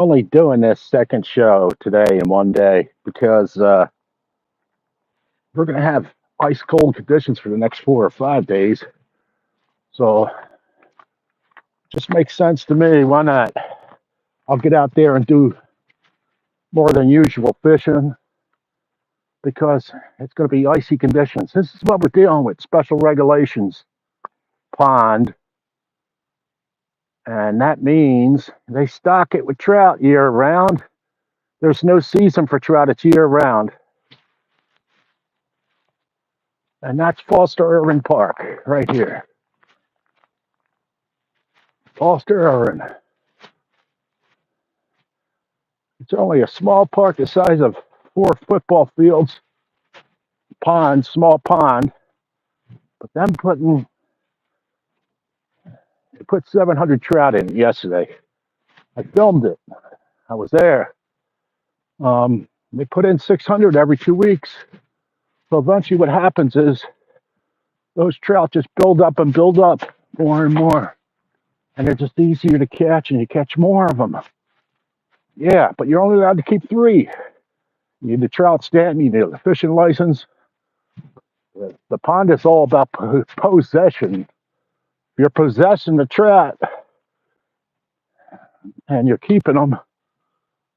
Only doing this second show today in one day because we're going to have ice cold conditions for the next 4 or 5 days. So just makes sense to me. Why not? I'll get out there and do more than usual fishing because it's going to be icy conditions. This is what we're dealing with, special regulations pond. And that means they stock it with trout year round. There's no season for trout, it's year round. And that's Foster Irving Park right here. Foster Irving. It's only a small park the size of 4 football fields, pond, small pond. But them they put 700 trout in yesterday. I filmed it. I was there. They put in 600 every 2 weeks. So eventually what happens is those trout just build up and build up more and more. And they're just easier to catch and you catch more of them. Yeah, but you're only allowed to keep 3. You need the trout stamp, you need a fishing license. The pond is all about possession. If you're possessing the trout and you're keeping them,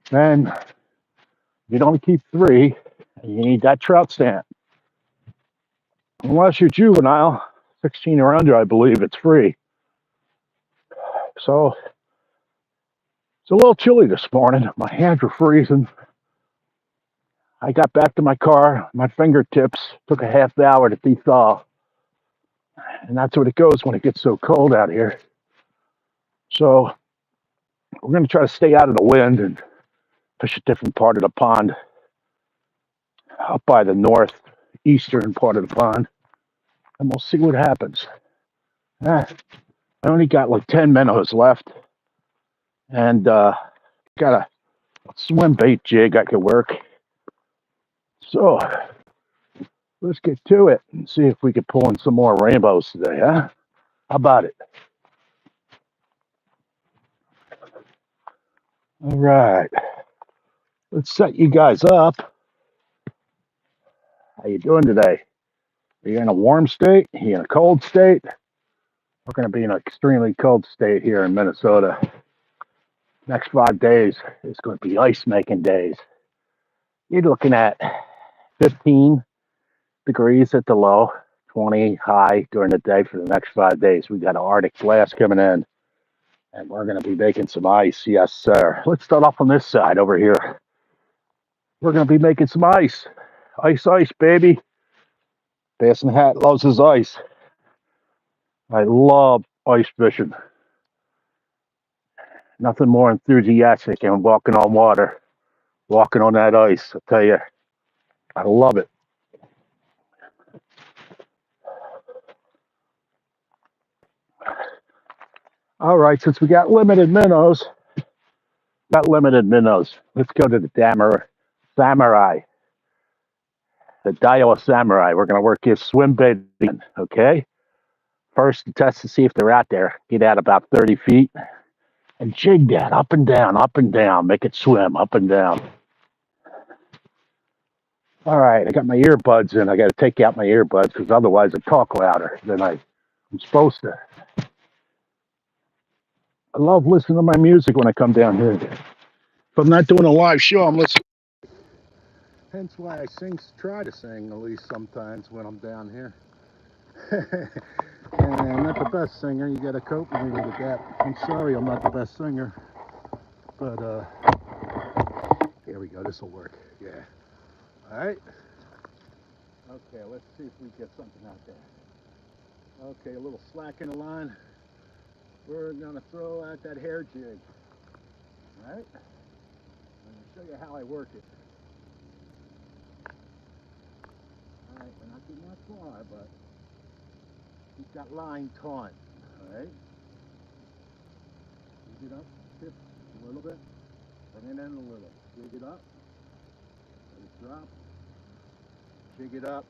then you don't keep 3, and you need that trout stamp. Unless you're juvenile, 16 or under, I believe it's free. So it's a little chilly this morning. My hands were freezing. I got back to my car. My fingertips took a half hour to thaw. And that's what it goes when it gets so cold out here. So we're going to try to stay out of the wind and fish a different part of the pond, up by the northeastern part of the pond, and we'll see what happens. I only got like 10 minnows left, and got a swim bait jig I could work. So let's get to it and see if we can pull in some more rainbows today, huh? How about it? All right. Let's set you guys up. How you doing today? Are you in a warm state? Are you in a cold state? We're going to be in an extremely cold state here in Minnesota. Next 5 days is going to be ice making days. You're looking at 15 degrees at the low, 20 high during the day for the next 5 days. We got an Arctic blast coming in, and we're going to be making some ice. Yes, sir. Let's start off on this side over here. We're going to be making some ice. Ice, baby. Bass in the Hat loves his ice. I love ice fishing. Nothing more enthusiastic than walking on water, walking on that ice. I tell you, I love it. All right, since we got limited minnows, let's go to the Samurai, the Daiwa Samurai. We're going to work his swim bait in, okay? First, test to see if they're out there. Get out about 30 feet and jig that up and down. Make it swim up and down. All right, I got my earbuds in. I got to take out my earbuds because otherwise I talk louder than I'm supposed to. I love listening to my music when I come down here. If I'm not doing a live show, I'm listening. Hence why I try to sing at least sometimes when I'm down here. And I'm not the best singer. You got to cope with me with that. I'm sorry, I'm not the best singer, but here we go. This will work. Yeah. All right. Okay, let's see if we get something out there. Okay, a little slack in the line. We're gonna throw out that hair jig. All right. I'm gonna show you how I work it. All right, we're not getting that far, but keep that line taut. All right. Jig it up, tip a little bit, bring it in a little. Jig it up, let it drop. Jig it up,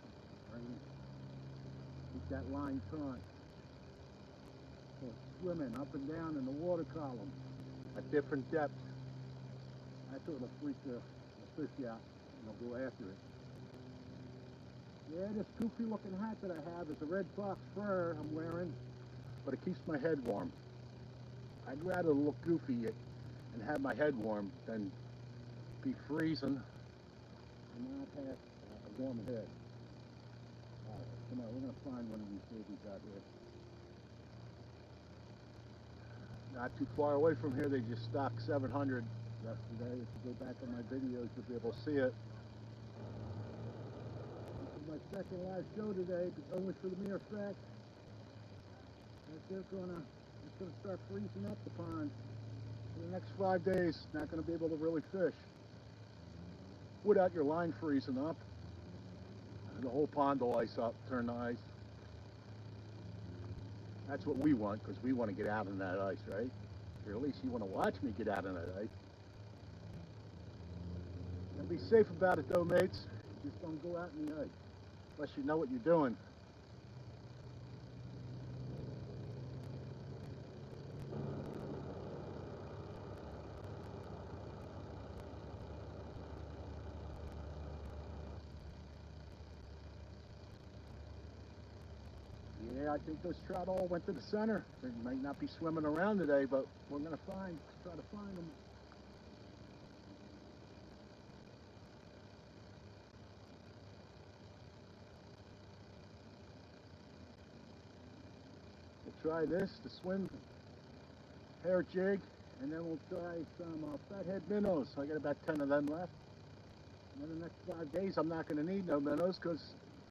keep that line taut. So swimming up and down in the water column at different depths. so it'll freak the fish out and they'll go after it. Yeah, this goofy looking hat that I have is a red fox fur I'm wearing, but it keeps my head warm. I'd rather look goofy and have my head warm than be freezing and not have a warm head. Alright, come on, we're going to find one of these babies out here. Not too far away from here, they just stocked 700 yesterday. If you go back on my videos, you'll be able to see it. This is my second live show today, but only for the mere fact that it's gonna start freezing up the pond. For the next 5 days, not gonna be able to really fish. Without your line freezing up, the whole pond will ice up, turn to ice. That's what we want, because we want to get out in that ice, right? Or at least you want to watch me get out in that ice. And be safe about it though, mates. Just don't go out in the ice, unless you know what you're doing. Yeah, I think those trout all went to the center. They might not be swimming around today, but we're going to try to find them. We'll try this, the swim hair jig, and then we'll try some fathead minnows. I got about 10 of them left. And in the next 5 days, I'm not going to need no minnows because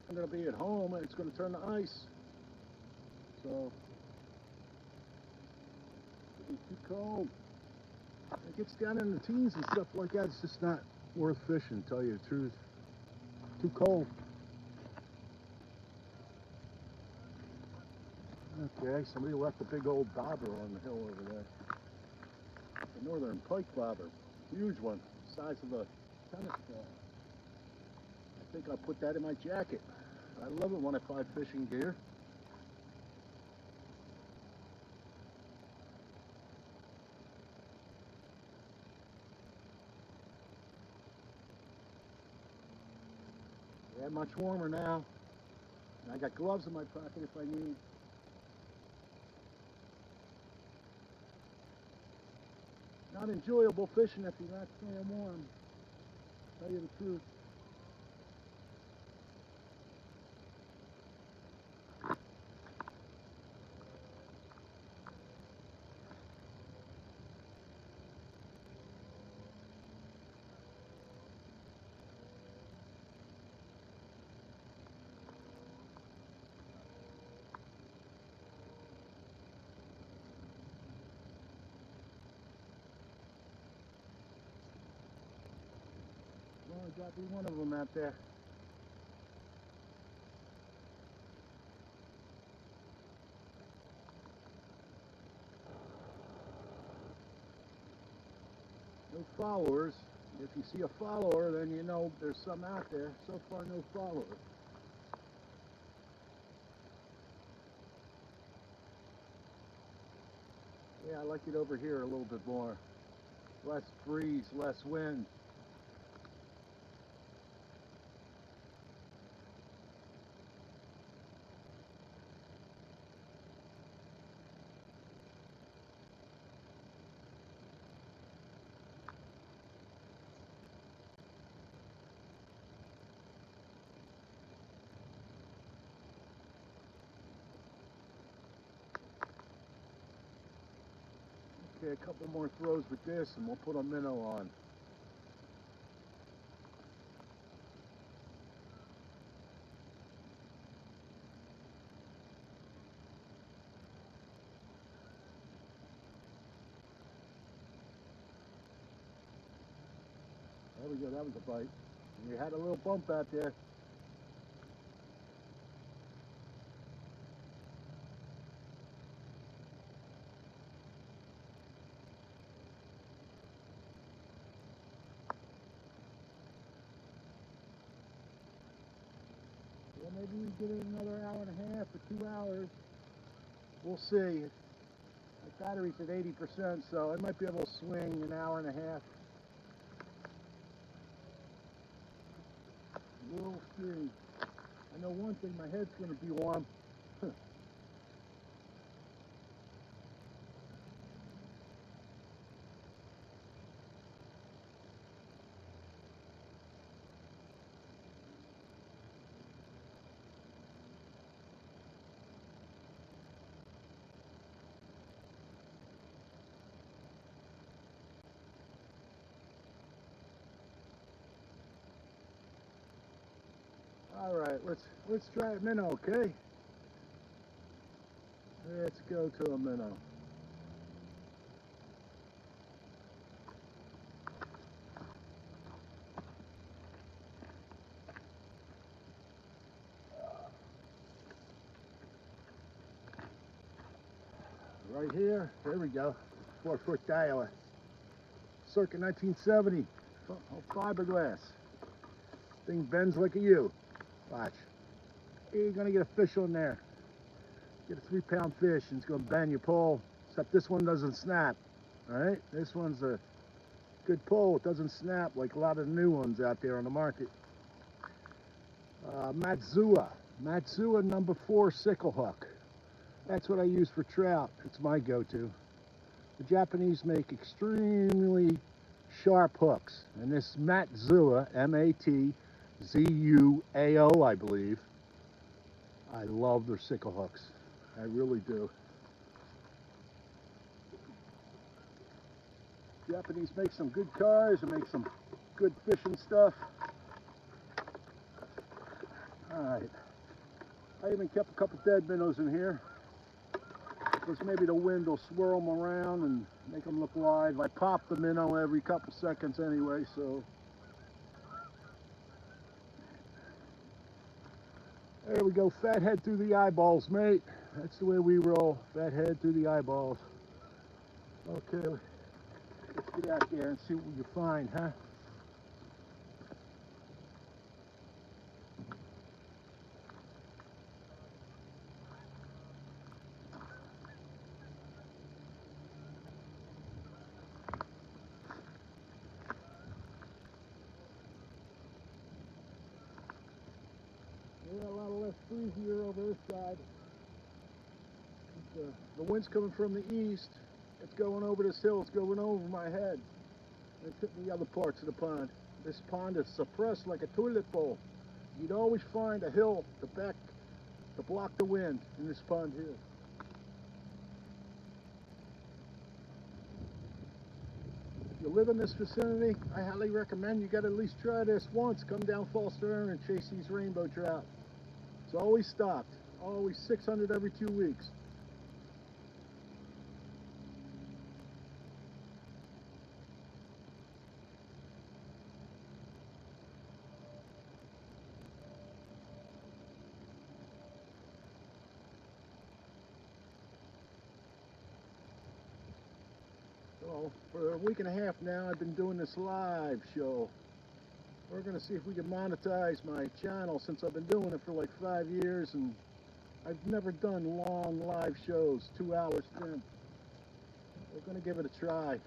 I'm going to be at home and it's going to turn to ice. So, it'll be too cold. It gets down in the teens and stuff like that. It's just not worth fishing, to tell you the truth. Too cold. Okay, somebody left a big old bobber on the hill over there. It's a northern pike bobber. Huge one, size of a tennis ball. I think I'll put that in my jacket. I love it when I find fishing gear. Yeah, much warmer now. And I got gloves in my pocket if I need. Not enjoyable fishing if you're not staying warm. Tell you the truth. Well, I got me one of them out there. No followers. If you see a follower, then you know there's some out there. So far, no followers. Yeah, I like it over here a little bit more. Less breeze, less wind. Okay, a couple more throws with this and we'll put a minnow on. There we go, that was a bite. And you had a little bump out there. Well, maybe we get it another hour and a half or 2 hours. We'll see. My battery's at 80%, so I might be able to swing an hour and a half. see. I know one thing, my head's going to be warm. All right, let's try a minnow, okay? Let's go to a minnow. Right here, there we go. 4-foot dialer. Circa 1970. Fiberglass. Thing bends like a U. Watch. You're gonna get a fish on there. Get a 3-pound fish and it's gonna bend your pole. Except this one doesn't snap. Alright? This one's a good pole. It doesn't snap like a lot of the new ones out there on the market. Matsua number 4 sickle hook. That's what I use for trout. It's my go-to. The Japanese make extremely sharp hooks, and this Matsua, M-A-T-Z-U-A-O, I believe. I love their sickle hooks. I really do. Japanese make some good cars and make some good fishing stuff. Alright. I even kept a couple dead minnows in here, because maybe the wind will swirl them around and make them look live. I pop the minnow every couple seconds anyway, so. There we go, fat head through the eyeballs, mate. That's the way we roll, fat head through the eyeballs. Okay, let's get out there and see what we can find, huh? Yeah, a lot of less breezier over this side. The wind's coming from the east. It's going over this hill. It's going over my head. It's hitting the other parts of the pond. This pond is suppressed like a toilet bowl. You'd always find a hill to block the wind in this pond here. If you live in this vicinity, I highly recommend you got to at least try this once. Come down Falster and chase these rainbow trout. It's always stocked. Always 600 every 2 weeks. So for a week and a half now, I've been doing this live show. We're going to see if we can monetize my channel, since I've been doing it for like 5 years, and I've never done long live shows, 2 hours in. We're going to give it a try.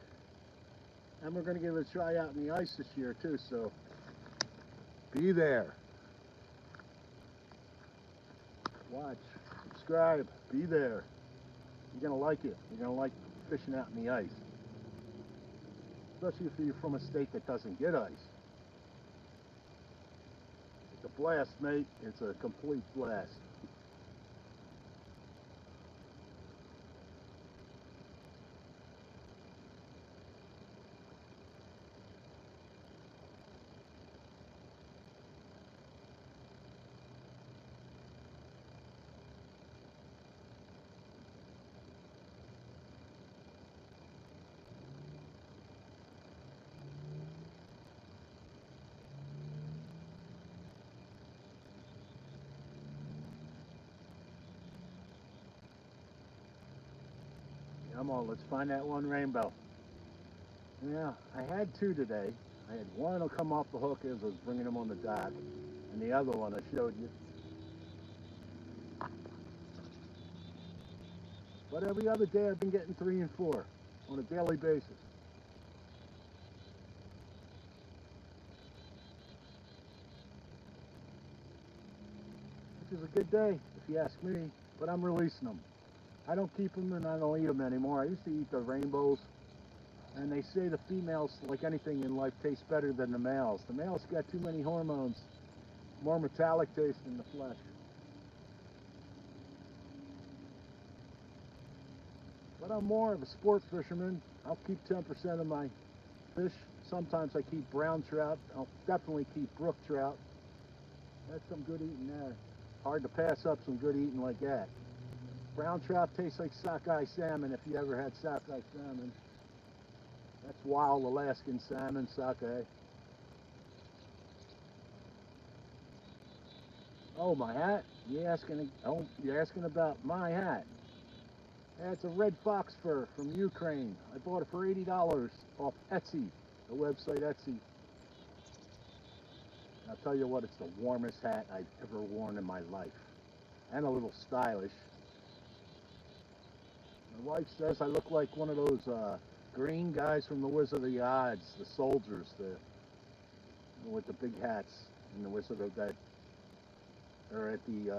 And we're going to give it a try out in the ice this year too, so be there. Watch, subscribe, be there. You're going to like it. You're going to like fishing out in the ice. Especially if you're from a state that doesn't get ice. It's a blast, mate. It's a complete blast. Come on, let's find that one rainbow. Yeah, I had 2 today. I had one will come off the hook as I was bringing them on the dock, and the other one I showed you. But every other day I've been getting 3 and 4 on a daily basis. which is a good day if you ask me, but I'm releasing them. I don't keep them and I don't eat them anymore. I used to eat the rainbows, and they say the females, like anything in life, taste better than the males. The males got too many hormones, more metallic taste in the flesh. But I'm more of a sport fisherman. I'll keep 10% of my fish. Sometimes I keep brown trout. I'll definitely keep brook trout. That's some good eating there. Hard to pass up some good eating like that. Brown trout tastes like sockeye salmon if you ever had sockeye salmon. That's wild Alaskan salmon, sockeye. Oh, my hat? You're asking about my hat. It's a red fox fur from Ukraine. I bought it for $80 off Etsy, the website Etsy. I'll tell you what, it's the warmest hat I've ever worn in my life. And a little stylish. My wife says I look like one of those green guys from the Wizard of the Odds, the soldiers, with the big hats in the Wizard of that, or at the,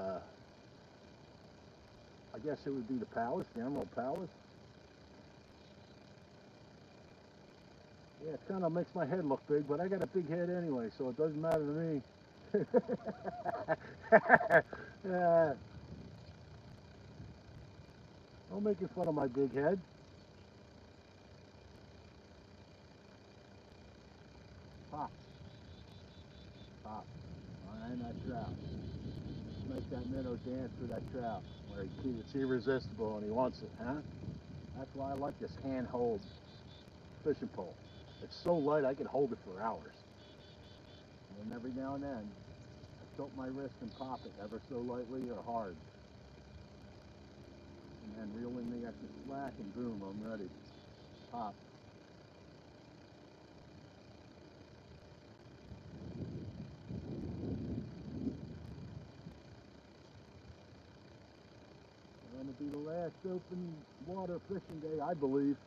I guess it would be the palace, the Emerald Palace. Yeah, it kind of makes my head look big, but I got a big head anyway, so it doesn't matter to me. Yeah. Don't make fun of my big head. Pop. Pop. And that trout. Make that minnow dance for that trout. Where it's irresistible and he wants it, huh? That's why I like this hand-hold fishing pole. It's so light I can hold it for hours. And every now and then, I tilt my wrist and pop it ever so lightly or hard. And then reel in the extra slack and boom, I'm ready. Pop. Going to be the last open water fishing day, I believe.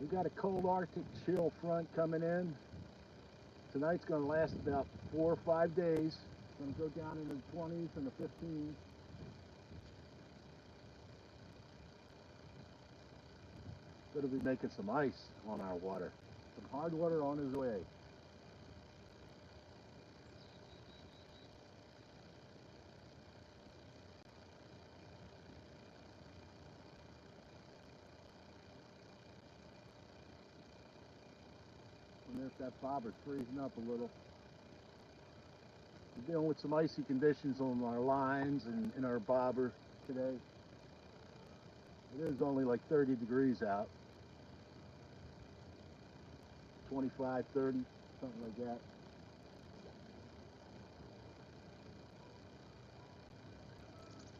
We got a cold Arctic chill front coming in. Tonight's going to last about 4 or 5 days. It's going to go down into the 20s and the 15s. Going to be making some ice on our water. Some hard water on his way. And there's that bobber freezing up a little. We're dealing with some icy conditions on our lines and in our bobber today. It is only like 30 degrees out. 25, 30, something like that.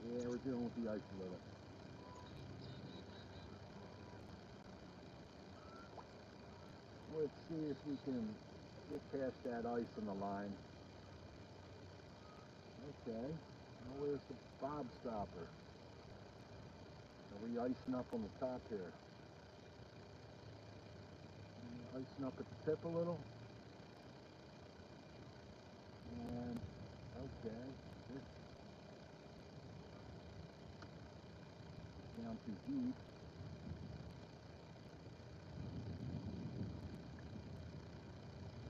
Yeah, we're dealing with the ice a little. Let's see if we can get past that ice on the line. Okay, now where's the bob stopper? Are we icing up on the top here? Icing up at the tip a little. And, okay, this is down too deep.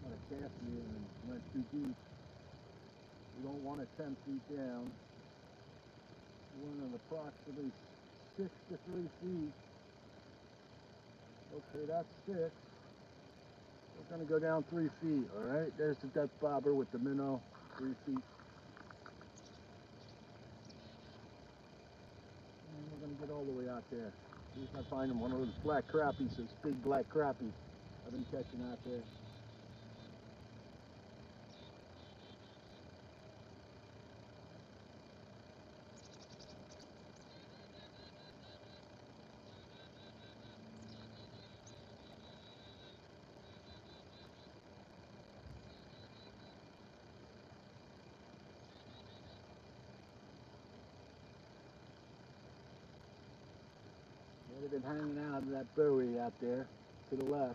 Got a cast me and went too deep. We don't want it 10 feet down. We want it approximately 6 to 3 feet. Okay, that's 6. We're going to go down 3 feet, all right? There's the duck bobber with the minnow, 3 feet. And we're going to get all the way out there. See if I find one of those black crappies, those big black crappies I've been catching out there. They've been hanging out of that buoy out there to the left.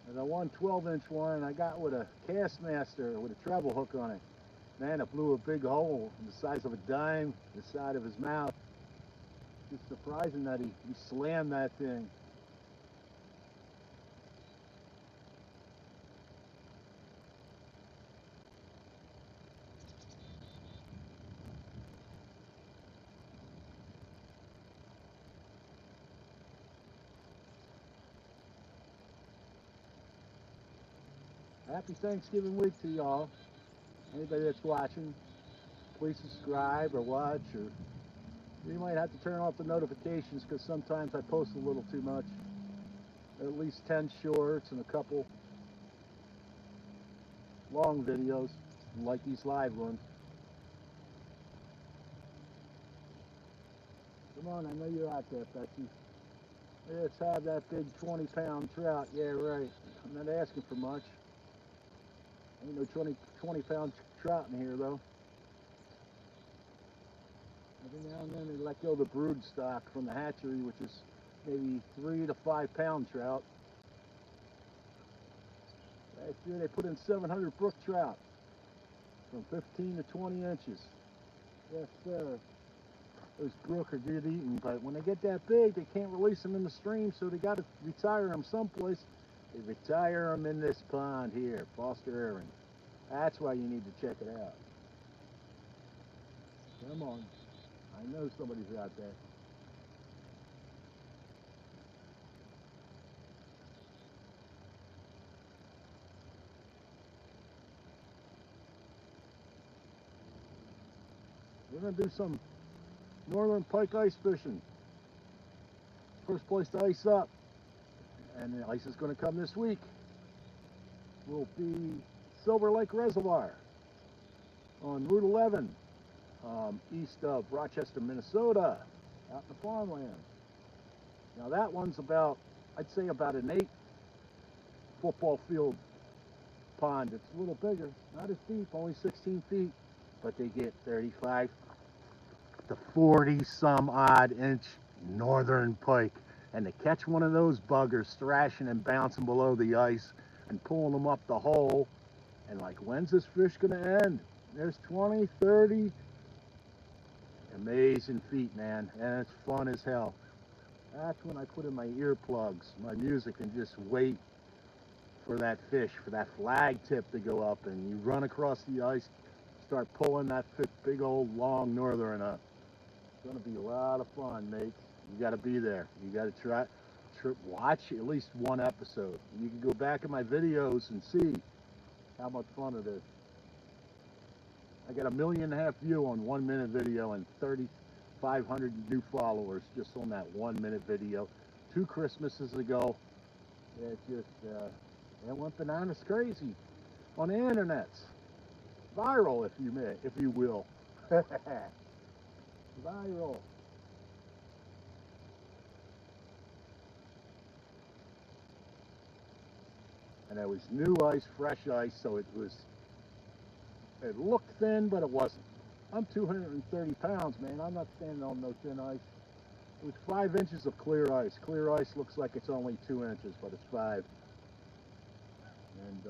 And the one 12-inch one I got with a Castmaster with a treble hook on it. Man, it blew a big hole the size of a dime, the side of his mouth. It's surprising that he slammed that thing. Happy Thanksgiving week to y'all. Anybody that's watching, please subscribe or watch, or you might have to turn off the notifications because sometimes I post a little too much. At least 10 shorts and a couple long videos, like these live ones. Come on, I know you're out there, Betsy. Let's have that big 20-pound trout. Yeah, right. I'm not asking for much. Ain't no 20-pound trout in here, though. Every now and then they let go of the brood stock from the hatchery, which is maybe 3 to 5 pound trout. Last year they put in 700 brook trout from 15 to 20 inches. Yes, sir. Those brook are good eating, but when they get that big, they can't release them in the stream, so they got to retire them someplace. They retire them in this pond here, Foster Aaron. That's why you need to check it out. Come on. I know somebody's out there. We're going to do some northern pike ice fishing. First place to ice up, and the ice is going to come this week, will be Silver Lake Reservoir on Route 11, east of Rochester, Minnesota, out in the farmland. Now that one's about, I'd say about an 8 football field pond. It's a little bigger, not as deep, only 16 feet, but they get 35 to 40 some odd inch northern pike. And to catch one of those buggers thrashing and bouncing below the ice and pulling them up the hole, and like, when's this fish gonna end? There's 20, 30 amazing feet, man, and it's fun as hell. That's when I put in my earplugs, my music, and just wait for that fish, for that flag tip to go up, and you run across the ice, start pulling that big old long northern up. It's gonna be a lot of fun, mates. You gotta be there. You gotta watch at least one episode. You can go back in my videos and see how much fun it is. I got 1.5 million view on 1 minute video and 3,500 new followers just on that 1 minute video. 2 Christmases ago, it just it went bananas crazy on the internet. Viral, if you will. Viral. And it was new ice, fresh ice, so it looked thin, but it wasn't. I'm 230 pounds, man. I'm not standing on no thin ice. It was 5 inches of clear ice. Clear ice looks like it's only 2 inches, but it's 5. And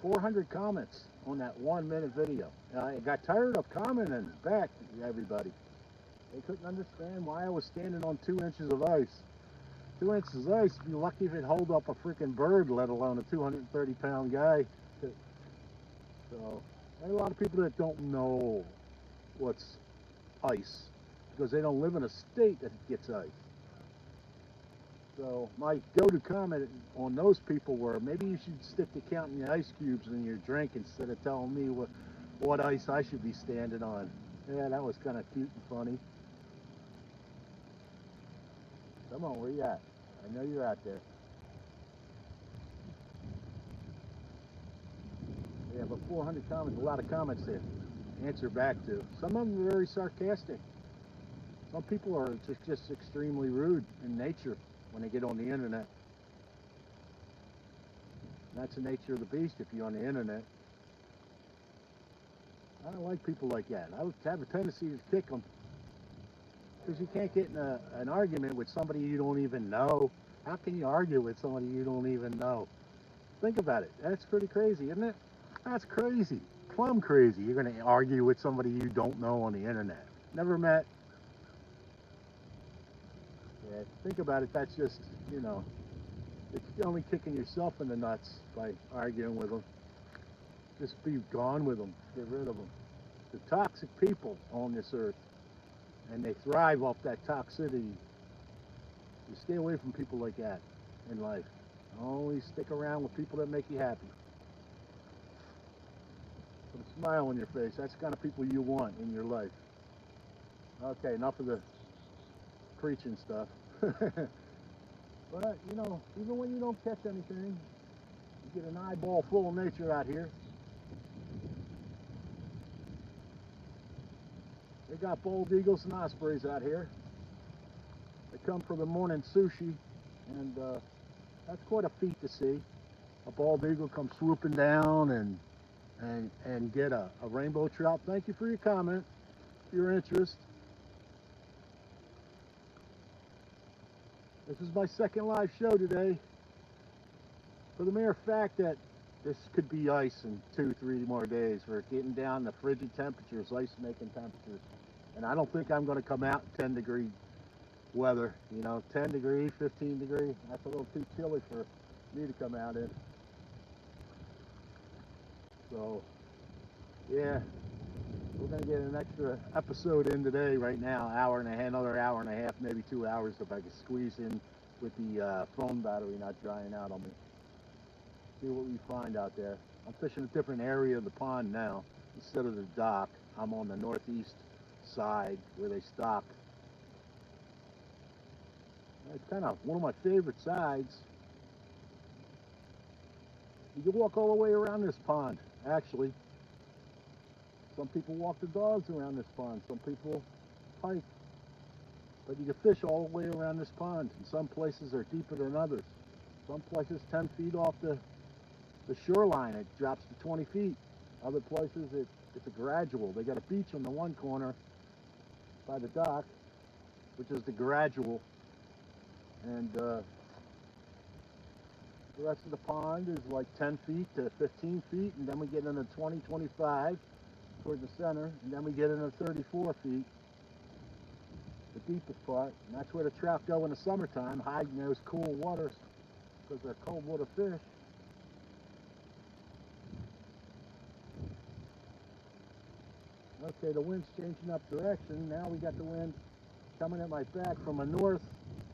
400 comments on that 1 minute video. And I got tired of commenting back to everybody. They couldn't understand why I was standing on 2 inches of ice. 2 inches of ice, you'd be lucky if it hold up a freaking bird, let alone a 230-pound guy. So, there are a lot of people that don't know what's ice because they don't live in a state that gets ice. So my go-to comment on those people were, maybe you should stick to counting the ice cubes in your drink instead of telling me what ice I should be standing on. Yeah, that was kind of cute and funny. Come on, where you at? I know you're out there. Yeah, but 400 comments, a lot of comments to answer back to. Some of them are very sarcastic. Some people are just extremely rude in nature when they get on the internet. That's the nature of the beast if you're on the internet. I don't like people like that. I would have a tendency to kick them. Because you can't get in an argument with somebody you don't even know. How can you argue with somebody you don't even know? Think about it. That's pretty crazy, isn't it? That's crazy. Plumb crazy. You're going to argue with somebody you don't know on the internet. Never met. Yeah, think about it. That's just, you know, it's only kicking yourself in the nuts by arguing with them. Just be gone with them. Get rid of them. They're toxic people on this earth, and they thrive off that toxicity. You stay away from people like that in life. Always stick around with people that make you happy. Put a smile on your face. That's the kind of people you want in your life. Okay, enough of the preaching stuff. But, you know, even when you don't catch anything, you get an eyeball full of nature out here. They got bald eagles and ospreys out here. They come for the morning sushi, and that's quite a feat to see. A bald eagle come swooping down and get a rainbow trout. Thank you for your comment, your interest. This is my second live show today, for the mere fact that this could be ice in 2-3 more days. We're getting down to frigid temperatures, ice-making temperatures. And I don't think I'm going to come out in 10-degree weather. You know, 10 degree, 15 degree, that's a little too chilly for me to come out in. So, yeah, we're going to get an extra episode in today right now, hour and a half, another hour and a half, maybe 2 hours if I can squeeze in with the phone battery not drying out on me. See what we find out there. I'm fishing a different area of the pond now. Instead of the dock, I'm on the northeast side where they stock. It's kind of one of my favorite sides. You can walk all the way around this pond, actually. Some people walk the dogs around this pond. Some people hike. But you can fish all the way around this pond. And some places are deeper than others. Some places 10 feet off the shoreline, it drops to 20 feet. Other places it's a gradual. They got a beach on the one corner by the dock, which is the gradual. And the rest of the pond is like 10 feet to 15 feet, and then we get into 20, 25 toward the center, and then we get into 34 feet, the deepest part, and that's where the trout go in the summertime, hiding those cool waters, because they're cold water fish. Okay, the wind's changing up direction. Now we got the wind coming at my back from a north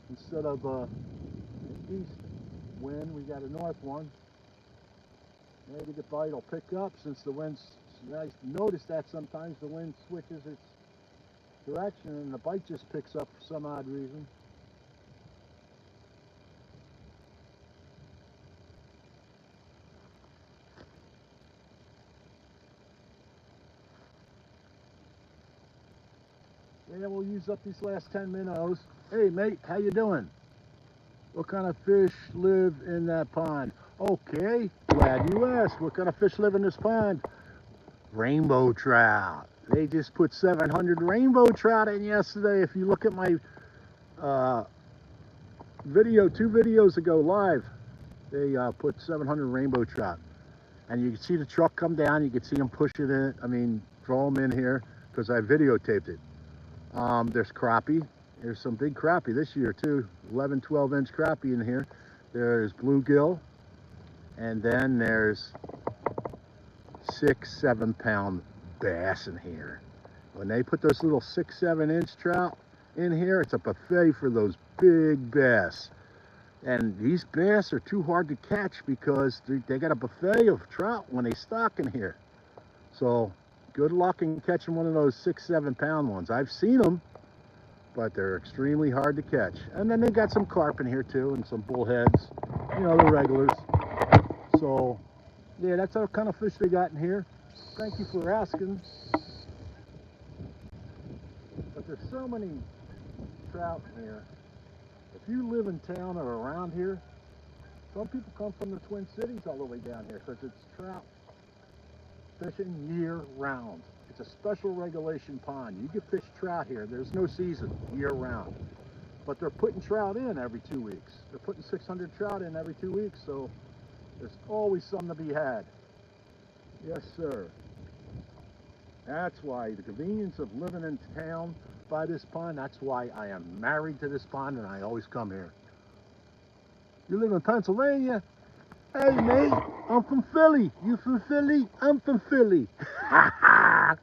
instead of an east wind. We got a north one. Maybe the bite will pick up since the wind's nice. Notice that sometimes the wind switches its direction and the bite just picks up for some odd reason. Yeah, we'll use up these last 10 minnows. Hey mate, how you doing? What kind of fish live in that pond? Okay, glad you asked. What kind of fish live in this pond? Rainbow trout. They just put 700 rainbow trout in yesterday. If you look at my video, 2 videos ago live, they put 700 rainbow trout. And you can see the truck come down. You can see them pushing it. I mean, throw them in here because I videotaped it. There's crappie. There's some big crappie this year too. 11, 12-inch crappie in here. There's bluegill. And then there's 6, 7-pound bass in here. When they put those little 6, 7-inch trout in here, it's a buffet for those big bass. And these bass are too hard to catch because they got a buffet of trout when they stock in here. So good luck in catching one of those 6, 7-pound ones. I've seen them, but they're extremely hard to catch. And then they got some carp in here too, and some bullheads, you know, the regulars. So yeah, that's our kind of fish they got in here. Thank you for asking. But there's so many trout in here. If you live in town or around here, some people come from the Twin Cities all the way down here because it's trout fishing year round. It's a special regulation pond. You can fish trout here. There's no season year round. but they're putting trout in every 2 weeks. They're putting 600 trout in every 2 weeks, so there's always something to be had. Yes, sir. That's why the convenience of living in town by this pond, that's why I am married to this pond and I always come here. You live in Pennsylvania? Hey, mate, I'm from Philly. You from Philly? I'm from Philly. I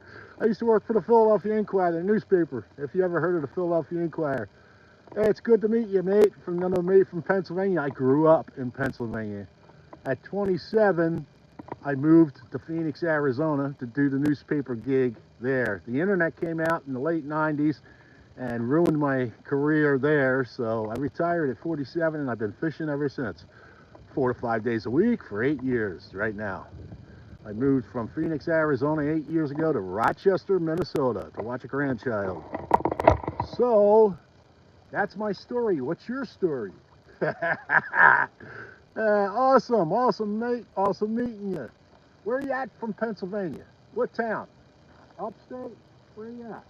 used to work for the Philadelphia Inquirer, the newspaper, if you ever heard of the Philadelphia Inquirer. Hey, it's good to meet you, mate, from another mate from Pennsylvania. I grew up in Pennsylvania. At 27, I moved to Phoenix, Arizona to do the newspaper gig there. The internet came out in the late 90s and ruined my career there, so I retired at 47 and I've been fishing ever since. 4 to 5 days a week for 8 years right now. I moved from Phoenix, Arizona 8 years ago to Rochester, Minnesota to watch a grandchild. So, that's my story. What's your story? Awesome, mate. Awesome meeting you. Where are you at from Pennsylvania? What town? Upstate? Where are you at?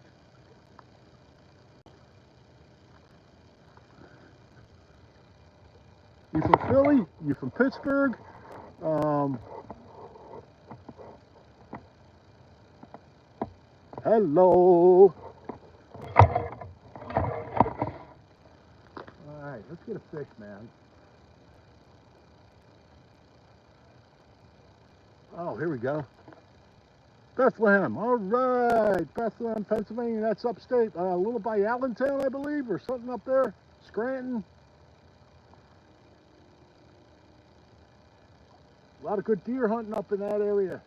You from Philly? You from Pittsburgh? Hello. All right, let's get a fish, man. Oh, here we go. Bethlehem. All right, Bethlehem, Pennsylvania. That's upstate. A little by Allentown, I believe, or something up there. Scranton. A lot of good deer hunting up in that area.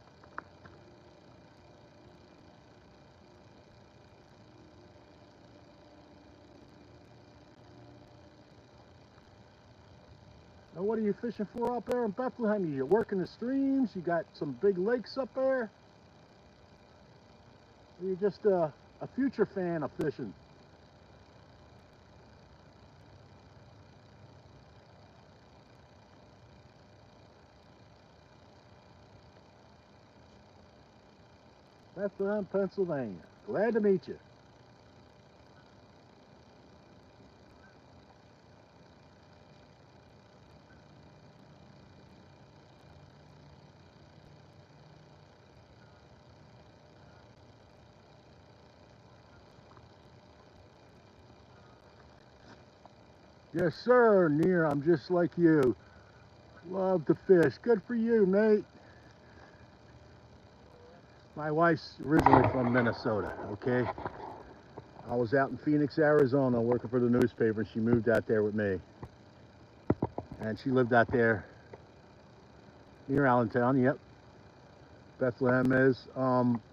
Now, what are you fishing for up there in Bethlehem? You working the streams? You got some big lakes up there? Or are you just a future fan of fishing? Bethlehem, Pennsylvania. Glad to meet you. Yes, sir, Near. I'm just like you. Love to fish. Good for you, mate. My wife's originally from Minnesota, okay? I was out in Phoenix, Arizona working for the newspaper, and she moved out there with me. And she lived out there near Allentown, yep. Bethlehem is.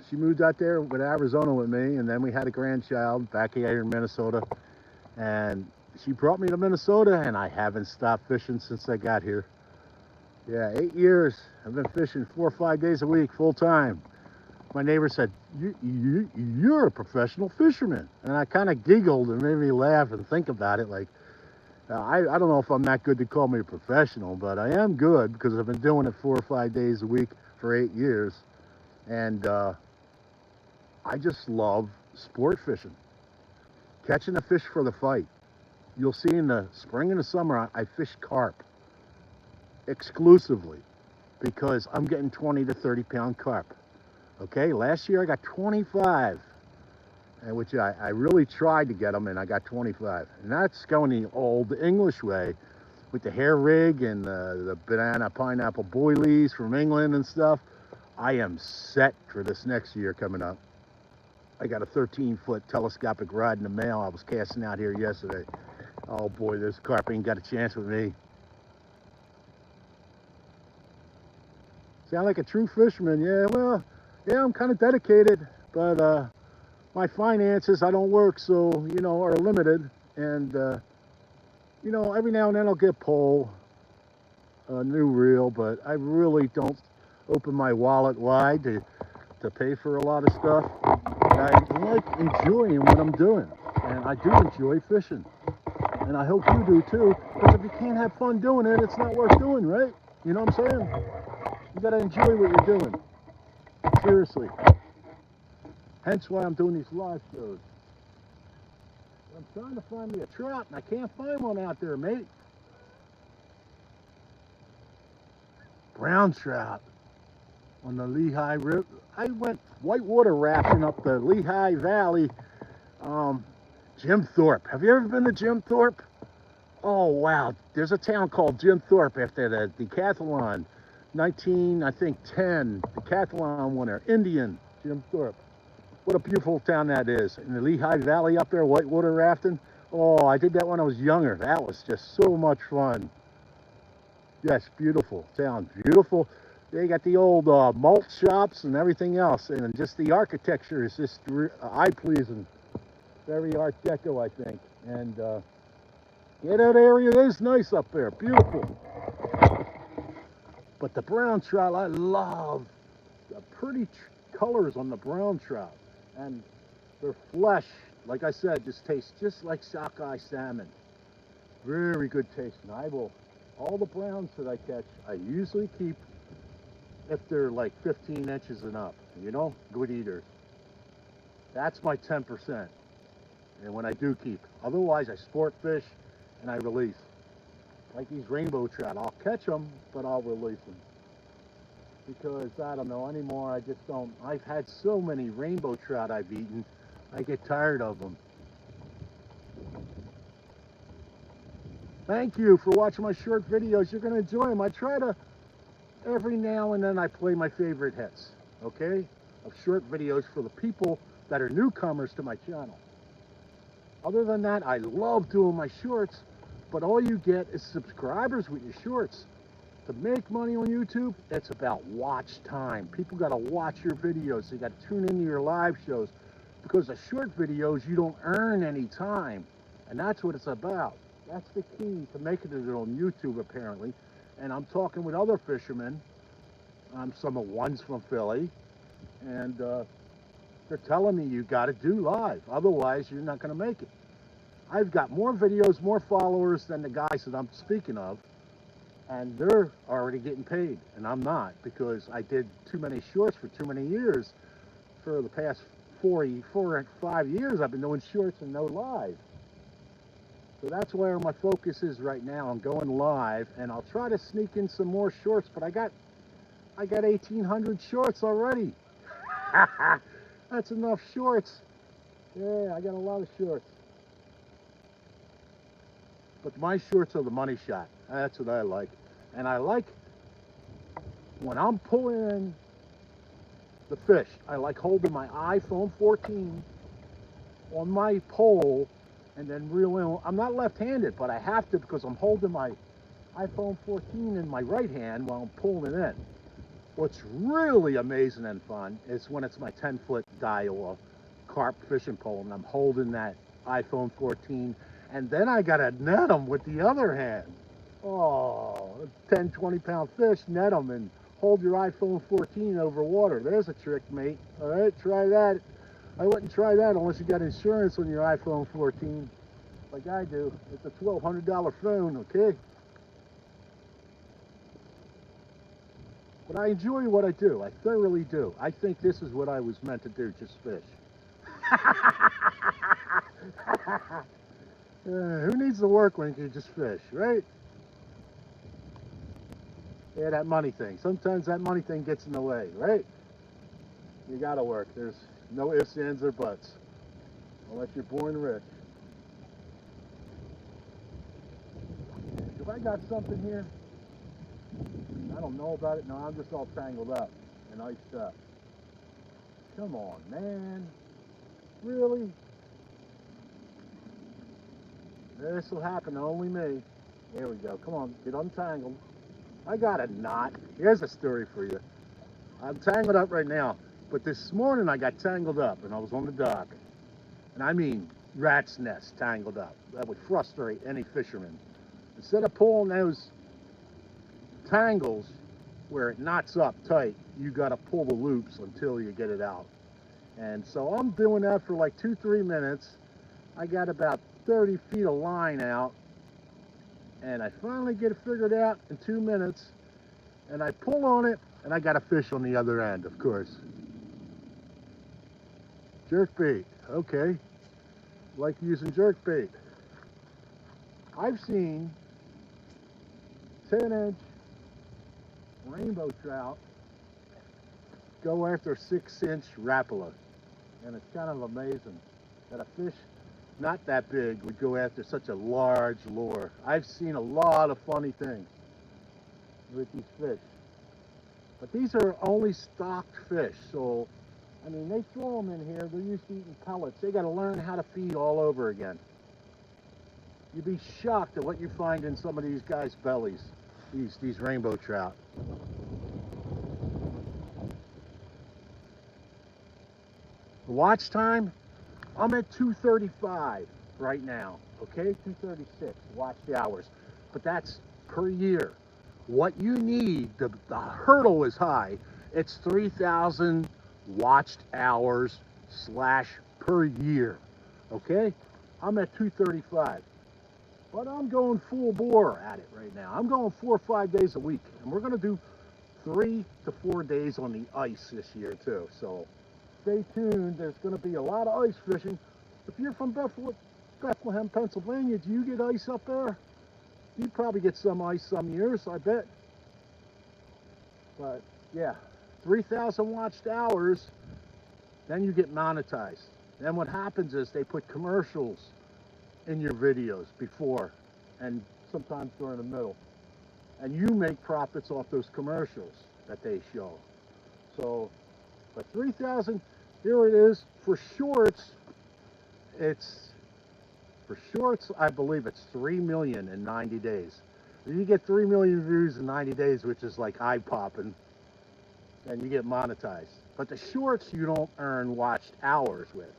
She moved out there with Arizona with me, and then we had a grandchild back here in Minnesota. And she brought me to Minnesota, and I haven't stopped fishing since I got here. Yeah, 8 years. I've been fishing 4 or 5 days a week, full time. My neighbor said, you're a professional fisherman. And I kind of giggled and made me laugh and think about it. Like, I don't know if I'm that good to call me a professional, but I am good because I've been doing it 4 or 5 days a week for 8 years. And I just love sport fishing. Catching a fish for the fight. You'll see in the spring and the summer, I fish carp exclusively because I'm getting 20 to 30 pound carp. Okay, last year I got 25, which I really tried to get them, and I got 25. And that's going the old English way with the hair rig and the banana pineapple boilies from England and stuff. I am set for this next year coming up. I got a 13-foot telescopic rod in the mail. I was casting out here yesterday. Oh boy, this carp ain't got a chance with me. Sound like a true fisherman? Yeah, well, yeah, I'm kind of dedicated, but my finances, I don't work, so, you know, are limited. And, you know, every now and then I'll get pole, a new reel, but I really don't open my wallet wide to pay for a lot of stuff. And I like enjoying what I'm doing, and I do enjoy fishing. And I hope you do too, because if you can't have fun doing it, it's not worth doing, right? You know what I'm saying? You gotta enjoy what you're doing. Seriously. Hence why I'm doing these live shows. I'm trying to find me a trout, and I can't find one out there, mate. Brown trout on the Lehigh River. I went whitewater rafting up the Lehigh Valley. Jim Thorpe. Have you ever been to Jim Thorpe? Oh, wow. There's a town called Jim Thorpe after the decathlon. 10, decathlon winner. Indian, Jim Thorpe. What a beautiful town that is. In the Lehigh Valley up there, whitewater rafting. Oh, I did that when I was younger. That was just so much fun. Yes, beautiful town. Beautiful. They got the old malt shops and everything else. And just the architecture is just eye-pleasing. Very Art Deco, I think. And yeah, that area is nice up there. Beautiful. But the brown trout, I love the pretty colors on the brown trout. And their flesh, like I said, just tastes just like sockeye salmon. Very good taste. And all the browns that I catch, I usually keep if they're like 15 inches and up. You know, good eaters. That's my 10%. And when I do keep. Otherwise, I sport fish and I release. Like these rainbow trout, I'll catch them, but I'll release them. Because, I don't know, anymore, I just don't. I've had so many rainbow trout I've eaten, I get tired of them. Thank you for watching my short videos. You're going to enjoy them. I try to, every now and then, I play my favorite hits, okay? Of short videos for the people that are newcomers to my channel. Other than that, I love doing my shorts, but all you get is subscribers with your shorts. To make money on YouTube, it's about watch time. People got to watch your videos. They got to tune into your live shows, because the short videos, you don't earn any time. And that's what it's about. That's the key to making it on YouTube, apparently. And I'm talking with other fishermen. Some of one's from Philly. And they're telling me you got to do live. Otherwise, you're not going to make it. I've got more videos, more followers than the guys that I'm speaking of. And they're already getting paid, and I'm not, because I did too many shorts for too many years. For the past 4 or 5 years, I've been doing shorts and no live. So that's where my focus is right now. I'm going live, and I'll try to sneak in some more shorts, but I got 1,800 shorts already. That's enough shorts. Yeah, I got a lot of shorts. But my shorts are the money shot. That's what I like. And I like when I'm pulling in the fish, I like holding my iPhone 14 on my pole and then reeling. I'm not left-handed, but I have to, because I'm holding my iPhone 14 in my right hand while I'm pulling it in. What's really amazing and fun is when it's my 10-foot Daiwa carp fishing pole and I'm holding that iPhone 14, and then I gotta net them with the other hand. Oh, 10, 20-pound fish, net them and hold your iPhone 14 over water. There's a trick, mate. All right, try that. I wouldn't try that unless you got insurance on your iPhone 14, like I do. It's a $1,200 phone, okay? But I enjoy what I do. I thoroughly do. I think this is what I was meant to do, just fish. Who needs to work when you can just fish, right? Yeah, that money thing. Sometimes that money thing gets in the way, right? You gotta work. There's no ifs, ands, or buts. Unless you're born rich. If I got something here, I don't know about it. No, I'm just all tangled up and iced up. Come on, man. Really? This will happen to only me. There we go. Come on, get untangled. I got a knot. Here's a story for you. I'm tangled up right now, but this morning I got tangled up and I was on the dock. And I mean rat's nest tangled up. That would frustrate any fisherman. Instead of pulling those tangles where it knots up tight, you got to pull the loops until you get it out. And so I'm doing that for like 2-3 minutes. I got about 30 feet of line out, and I finally get it figured out in 2 minutes, and I pull on it, and I got a fish on the other end, of course. Jerk bait, okay. like using jerkbait. I've seen 10-inch rainbow trout go after 6-inch Rapala. And it's kind of amazing that a fish not that big would go after such a large lure. I've seen a lot of funny things with these fish. But these are only stocked fish, so I mean, they throw them in here, they're used to eating pellets. They got to learn how to feed all over again. You'd be shocked at what you find in some of these guys' bellies, these rainbow trout. The watch time, I'm at 235 right now, okay? 236 watched hours, but that's per year. What you need, the hurdle is high. It's 3,000 watched hours / per year, okay? I'm at 235, but I'm going full bore at it right now. I'm going 4 or 5 days a week, and we're gonna do 3 to 4 days on the ice this year too, so stay tuned. There's gonna be a lot of ice fishing. If you're from Bethlehem, Pennsylvania, do you get ice up there? You probably get some ice some years, I bet. But yeah, 3,000 watched hours, then you get monetized. Then what happens is they put commercials in your videos before and sometimes during the middle. And you make profits off those commercials that they show. So, but 3,000, here it is. For shorts, I believe it's 3 million in 90 days. If you get 3 million views in 90 days, which is like eye-popping, then you get monetized. But the shorts you don't earn watched hours with.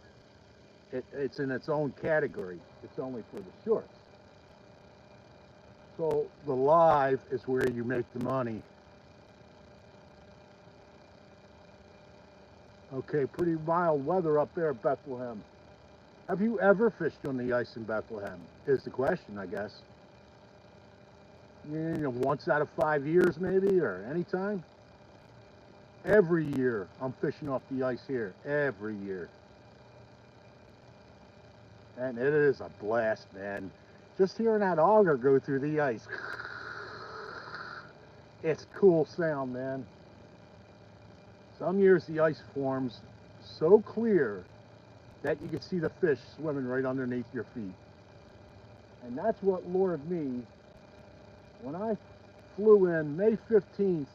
It's in its own category. It's only for the shorts. So the live is where you make the money. Okay, pretty mild weather up there at Bethlehem. Have you ever fished on the ice in Bethlehem? Is the question, I guess. You know, once out of 5 years maybe, or anytime? Every year I'm fishing off the ice here. Every year. And it is a blast, man. Just hearing that auger go through the ice. It's a cool sound, man. Some years the ice forms so clear that you can see the fish swimming right underneath your feet. And that's what lured me when I flew in May 15th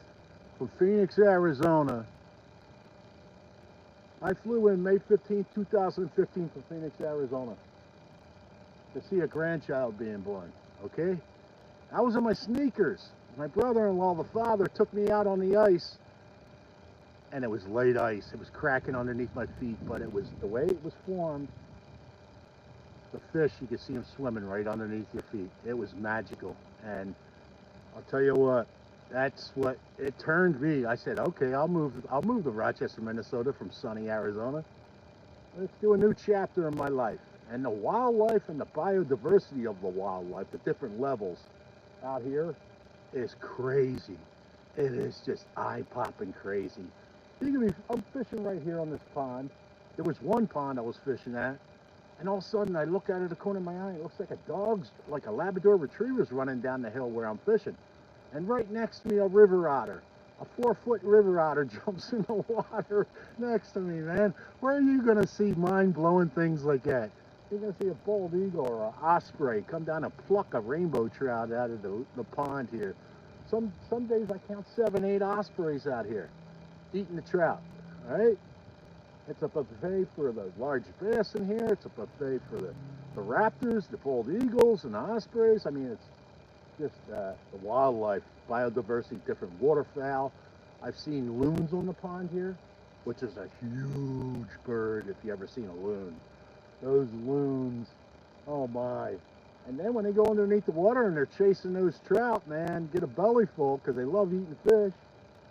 from Phoenix, Arizona. I flew in May 15th, 2015 from Phoenix, Arizona to see a grandchild being born, okay? I was in my sneakers. My brother-in-law, the father, took me out on the ice, and it was light ice. It was cracking underneath my feet, but it was the way it was formed. The fish, you could see them swimming right underneath your feet. It was magical, and I'll tell you what, that's what it turned me. I said, okay, I'll move to Rochester, Minnesota from sunny Arizona. Let's do a new chapter in my life. And the wildlife and the biodiversity of the wildlife, the different levels out here is crazy. It is just eye-popping crazy. I'm fishing right here on this pond. There was one pond I was fishing at, and all of a sudden I look out of the corner of my eye, it looks like like a Labrador Retriever's running down the hill where I'm fishing. And right next to me, a river otter. A 4-foot river otter jumps in the water next to me, man. Where are you gonna see mind-blowing things like that? You're gonna see a bald eagle or an osprey come down and pluck a rainbow trout out of the pond here. Some days I count 7, 8 ospreys out here eating the trout, all right? It's a buffet for the large bass in here. It's a buffet for the raptors, the bald eagles, and the ospreys. I mean, it's just the wildlife, biodiversity, different waterfowl. I've seen loons on the pond here, which is a huge bird if you ever seen a loon. Those loons, oh my. And then when they go underneath the water and they're chasing those trout, man, get a belly full because they love eating fish.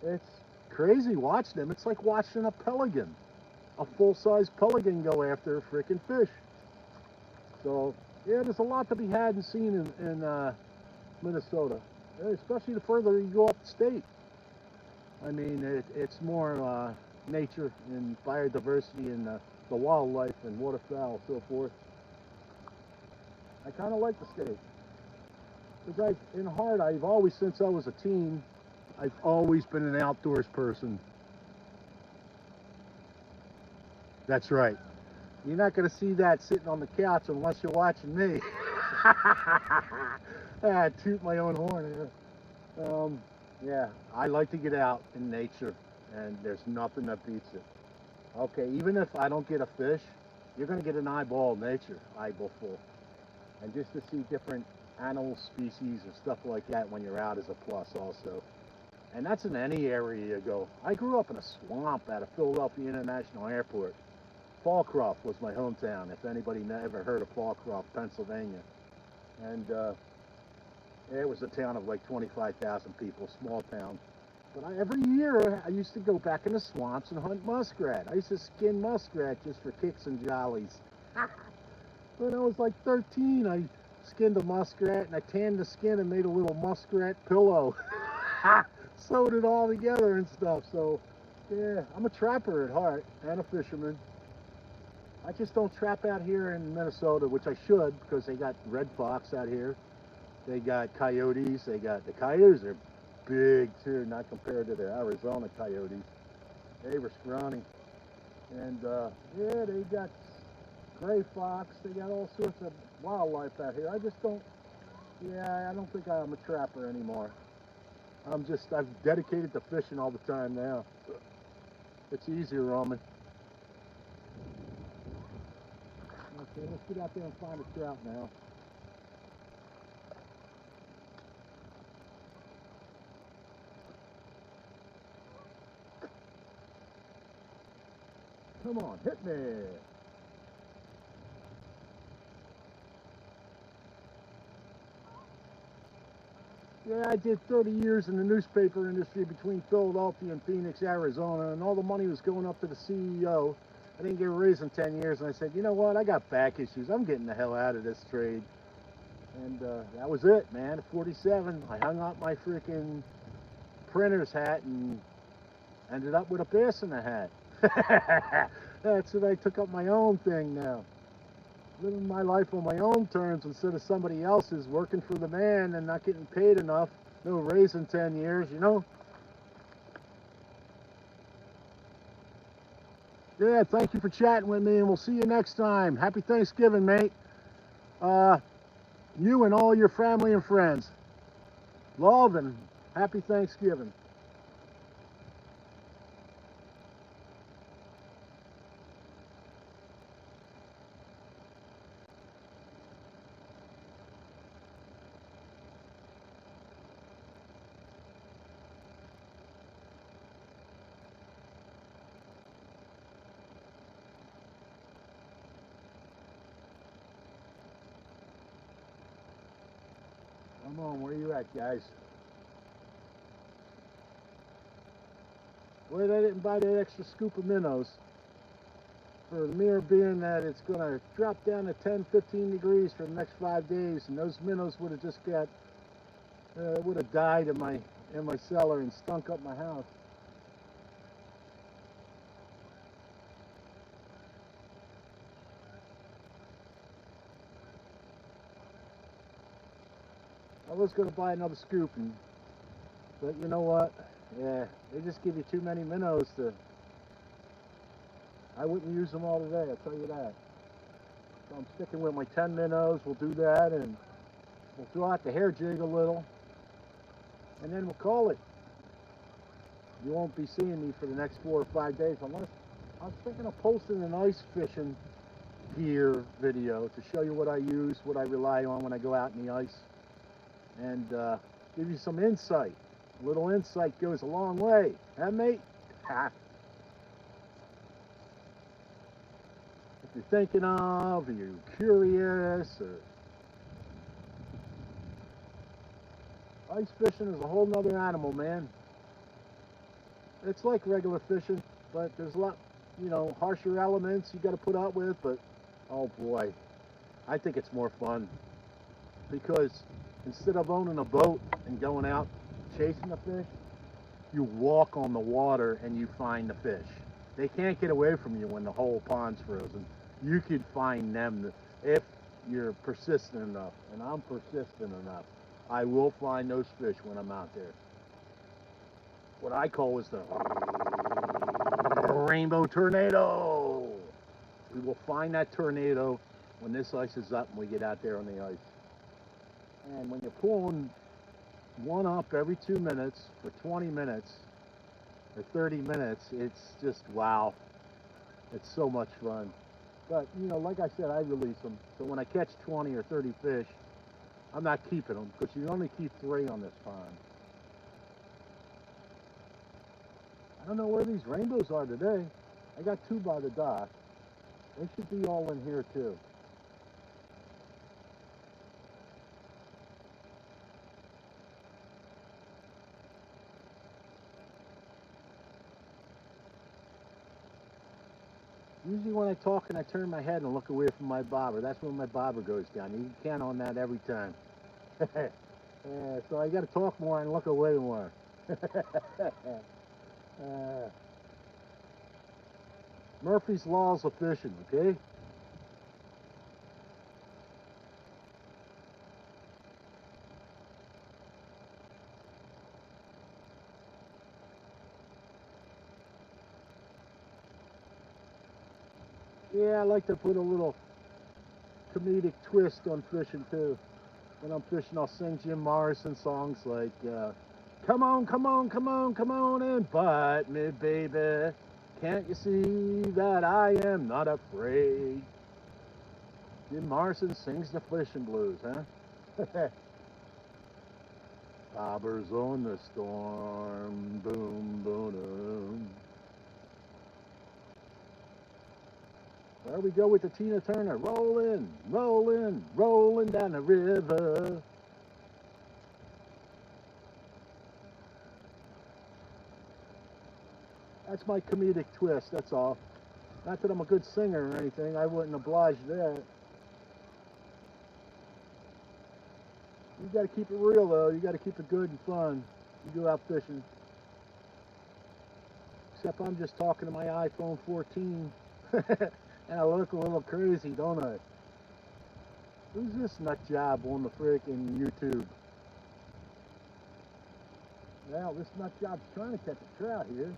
It's crazy watching them. It's like watching a pelican, a full-size pelican go after a freaking fish. So yeah, there's a lot to be had and seen in Minnesota, especially the further you go upstate. I mean, it's more nature and biodiversity and the wildlife and waterfowl, so forth. I kind of like the state. Because in heart, I've always, since I was a teen, I've always been an outdoors person. That's right. You're not going to see that sitting on the couch unless you're watching me. I toot my own horn here. Yeah, I like to get out in nature, and there's nothing that beats it. Okay, even if I don't get a fish, you're going to get an eyeball of nature, eyeball full. And just to see different animal species or stuff like that when you're out is a plus also. And that's in any area you go. I grew up in a swamp at a Philadelphia International Airport. Fallcroft was my hometown, if anybody ever heard of Fallcroft, Pennsylvania. And it was a town of like 25,000 people, small town. But every year I used to go back in the swamps and hunt muskrat. I used to skin muskrat just for kicks and jollies. When I was like 13, I skinned a muskrat and I tanned the skin and made a little muskrat pillow. Sewed it all together and stuff. So yeah, I'm a trapper at heart and a fisherman. I just don't trap out here in Minnesota, which I should, because they got red fox out here. They got coyotes. The coyotes are big too, not compared to the Arizona coyotes. They were scrawny. And yeah, they got gray fox. They got all sorts of wildlife out here. I just don't, yeah, I don't think I'm a trapper anymore. I've dedicated to fishing all the time now. It's easier on me. Okay, let's get out there and find a trout now. Come on, hit me. Yeah, I did 30 years in the newspaper industry between Philadelphia and Phoenix, Arizona, and all the money was going up to the CEO. I didn't get a raise in 10 years, and I said, you know what, I got back issues. I'm getting the hell out of this trade. And that was it, man. At 47, I hung up my freaking printer's hat and ended up with a bass in the hat. That's it. I took up my own thing now. Living my life on my own terms instead of somebody else's, working for the man and not getting paid enough. No raise in 10 years, you know? Yeah, thank you for chatting with me, and we'll see you next time. Happy Thanksgiving, mate. You and all your family and friends. Love and happy Thanksgiving. Come on, where you at, guys? Wait, I didn't buy that extra scoop of minnows. For the mere being that it's going to drop down to 10, 15 degrees for the next 5 days, and those minnows would have just would have died in my cellar and stunk up my house. I was going to buy another scoop, but you know what? Yeah, they just give you too many minnows to. I wouldn't use them all today, I'll tell you that. So I'm sticking with my 10 minnows. We'll do that, and we'll throw out the hair jig a little, and then we'll call it. You won't be seeing me for the next 4 or 5 days unless I was thinking of posting an ice fishing gear video to show you what I use, what I rely on when I go out in the ice, and give you some insight. A little insight goes a long way, huh, mate? If you're thinking of, or you're curious, or ice fishing is a whole nother animal, man. It's like regular fishing, but there's a lot, harsher elements you got to put up with, but oh boy, I think it's more fun because instead of owning a boat and going out chasing the fish, you walk on the water and you find the fish. They can't get away from you when the whole pond's frozen. You could find them. If you're persistent enough, and I'm persistent enough, I will find those fish when I'm out there. What I call is the rainbow tornado. We will find that tornado when this ice is up and we get out there on the ice. And when you're pulling one up every 2 minutes for 20 minutes or 30 minutes, it's just wow. It's so much fun. But, you know, like I said, I release them. So when I catch 20 or 30 fish, I'm not keeping them because you only keep 3 on this pond. I don't know where these rainbows are today. I got 2 by the dock. They should be all in here too. Usually when I talk and I turn my head and look away from my bobber, that's when my bobber goes down. You can count on that every time. So I got to talk more and look away more. Murphy's Laws of fishing, okay? Yeah, I like to put a little comedic twist on fishing too. When I'm fishing, I'll sing Jim Morrison songs like, come on, come on, come on, come on and bite me, baby. Can't you see that I am not afraid? Jim Morrison sings the fishing blues, huh? Bobbers on the storm, boom, boom, boom. There we go with the Tina Turner, rolling, rolling, rolling down the river. That's my comedic twist, that's all. Not that I'm a good singer or anything, I wouldn't oblige that. You gotta keep it real though, you gotta keep it good and fun. You go out fishing. Except I'm just talking to my iPhone 14. And I look a little crazy, don't I? Who's this nut job on the freaking YouTube? Well, this nut job's trying to catch a trout here.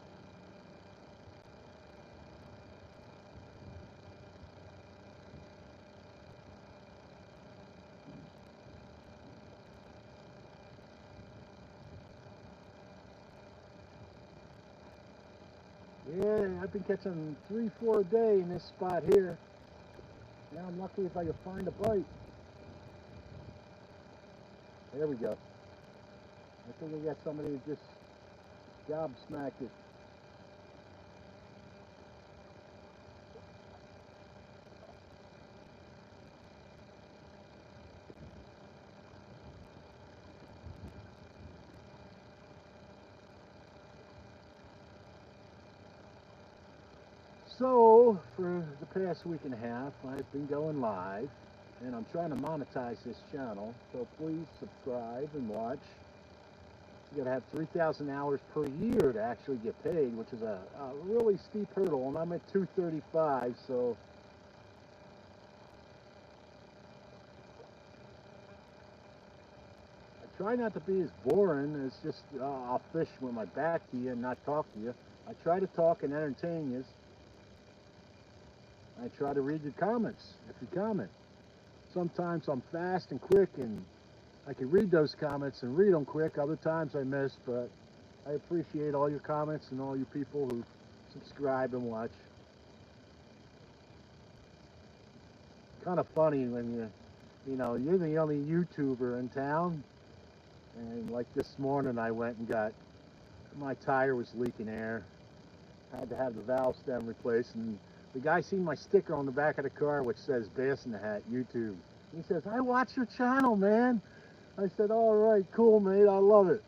Yeah, I've been catching 3, 4 a day in this spot here. Now I'm lucky if I can find a bite. There we go. I think I got somebody who just gobsmacked it. So, for the past week and a half, I've been going live, and I'm trying to monetize this channel, so please subscribe and watch. You gotta have 3,000 hours per year to actually get paid, which is a really steep hurdle, and I'm at 235, so I try not to be as boring as just I'll fish with my back to you and not talk to you. I try to talk and entertain you. I try to read your comments if you comment. Sometimes I'm fast and quick and I can read those comments and read them quick. Other times I miss, but I appreciate all your comments and all you people who subscribe and watch. Kind of funny when you're the only YouTuber in town. And like this morning I went and got, my tire was leaking air. I had to have the valve stem replaced, and the guy seen my sticker on the back of the car which says Bass in the Hat YouTube. He says, I watch your channel, man. I said, all right, cool, mate, I love it.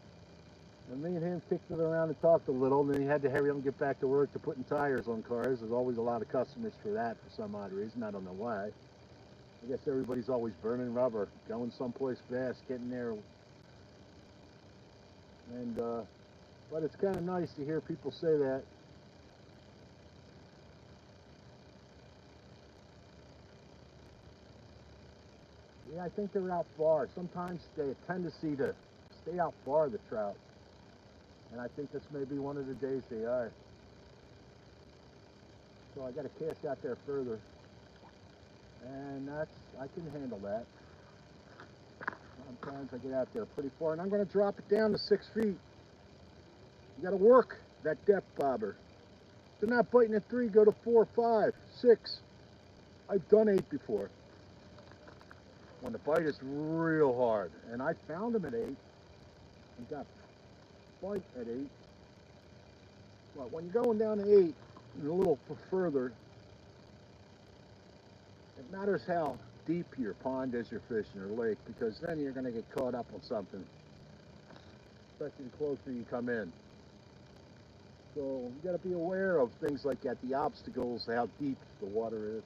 And me and him kicked it around and talked a little, and then he had to hurry up and get back to work to putting tires on cars. There's always a lot of customers for that for some odd reason. I don't know why. I guess everybody's always burning rubber, going someplace fast, getting there. And, but it's kind of nice to hear people say that. I think they're out far. Sometimes they have a tendency to stay out far, the trout. And I think this may be one of the days they are. So I got to cast out there further. And I can handle that. Sometimes I get out there pretty far. And I'm going to drop it down to 6 feet. You got to work that depth bobber. If they're not biting at 3, go to 4, 5, 6. I've done 8 before. When the bite is real hard. And I found them at 8. And got bite at 8. But when you're going down to 8 and a little further, it matters how deep your pond is you're fishing or lake, because then you're going to get caught up on something, especially the closer you come in. So you got to be aware of things like that, the obstacles, how deep the water is.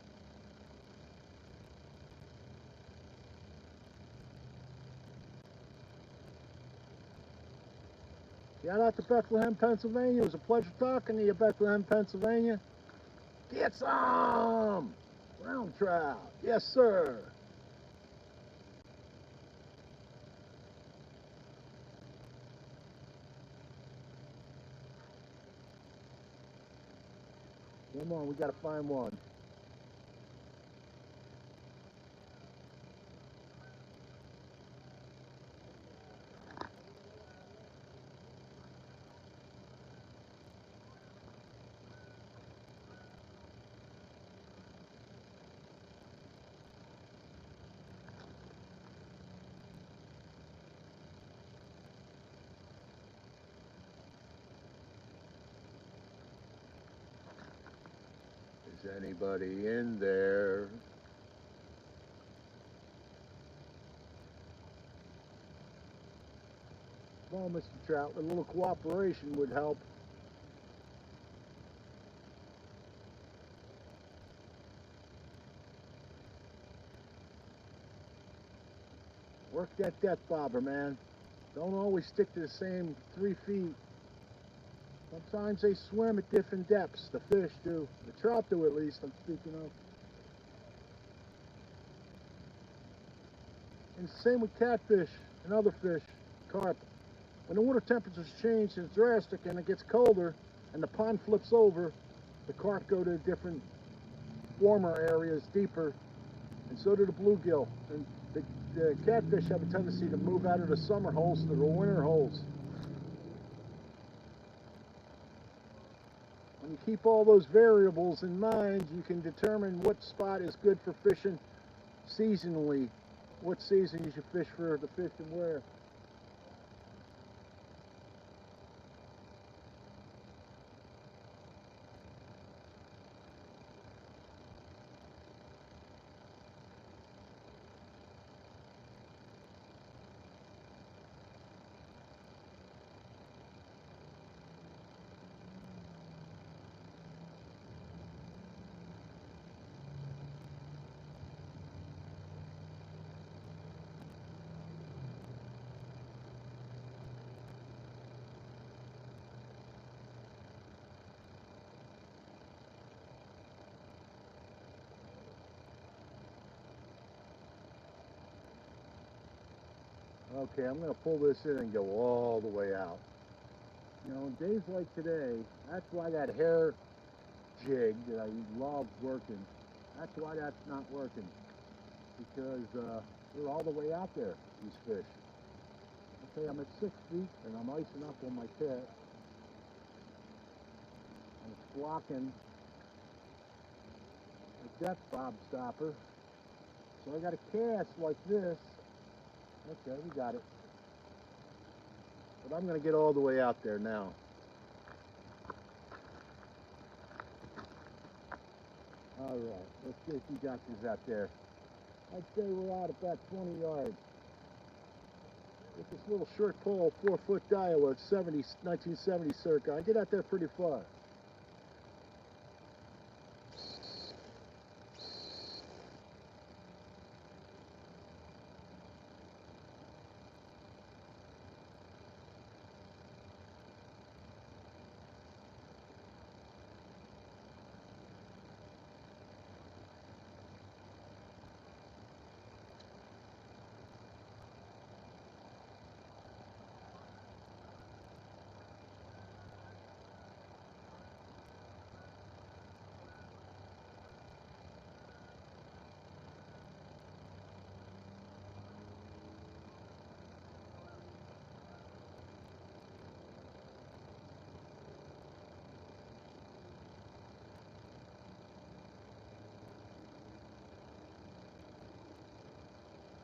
Shout out to Bethlehem, Pennsylvania. It was a pleasure talking to you, Bethlehem, Pennsylvania. Get some brown trout. Yes, sir. Come on, we got to find one. Is anybody in there? Well, Mr. Trout, a little cooperation would help. Work that depth bobber, man. Don't always stick to the same 3 feet. Sometimes they swim at different depths. The fish do. The trout do, at least, I'm speaking of. And the same with catfish and other fish, carp. When the water temperatures change, it's drastic, and it gets colder, and the pond flips over, the carp go to different warmer areas, deeper, and so do the bluegill. And the catfish have a tendency to move out of the summer holes to the winter holes. When you keep all those variables in mind, you can determine what spot is good for fishing seasonally, what season you should fish for the fish and where. Okay, I'm going to pull this in and go all the way out. You know, days like today, that's why that hair jig that I love working, that's why that's not working. Because they're all the way out there, these fish. Okay, I'm at 6 feet and I'm icing up on my pit. And it's blocking the depth bob stopper. So I got to cast like this. Okay, we got it. But I'm going to get all the way out there now. All right, let's see if you got this out there. I'd say we're out about 20 yards. With this little short pole, 4-foot Daiwa, 1970 circa, I get out there pretty far.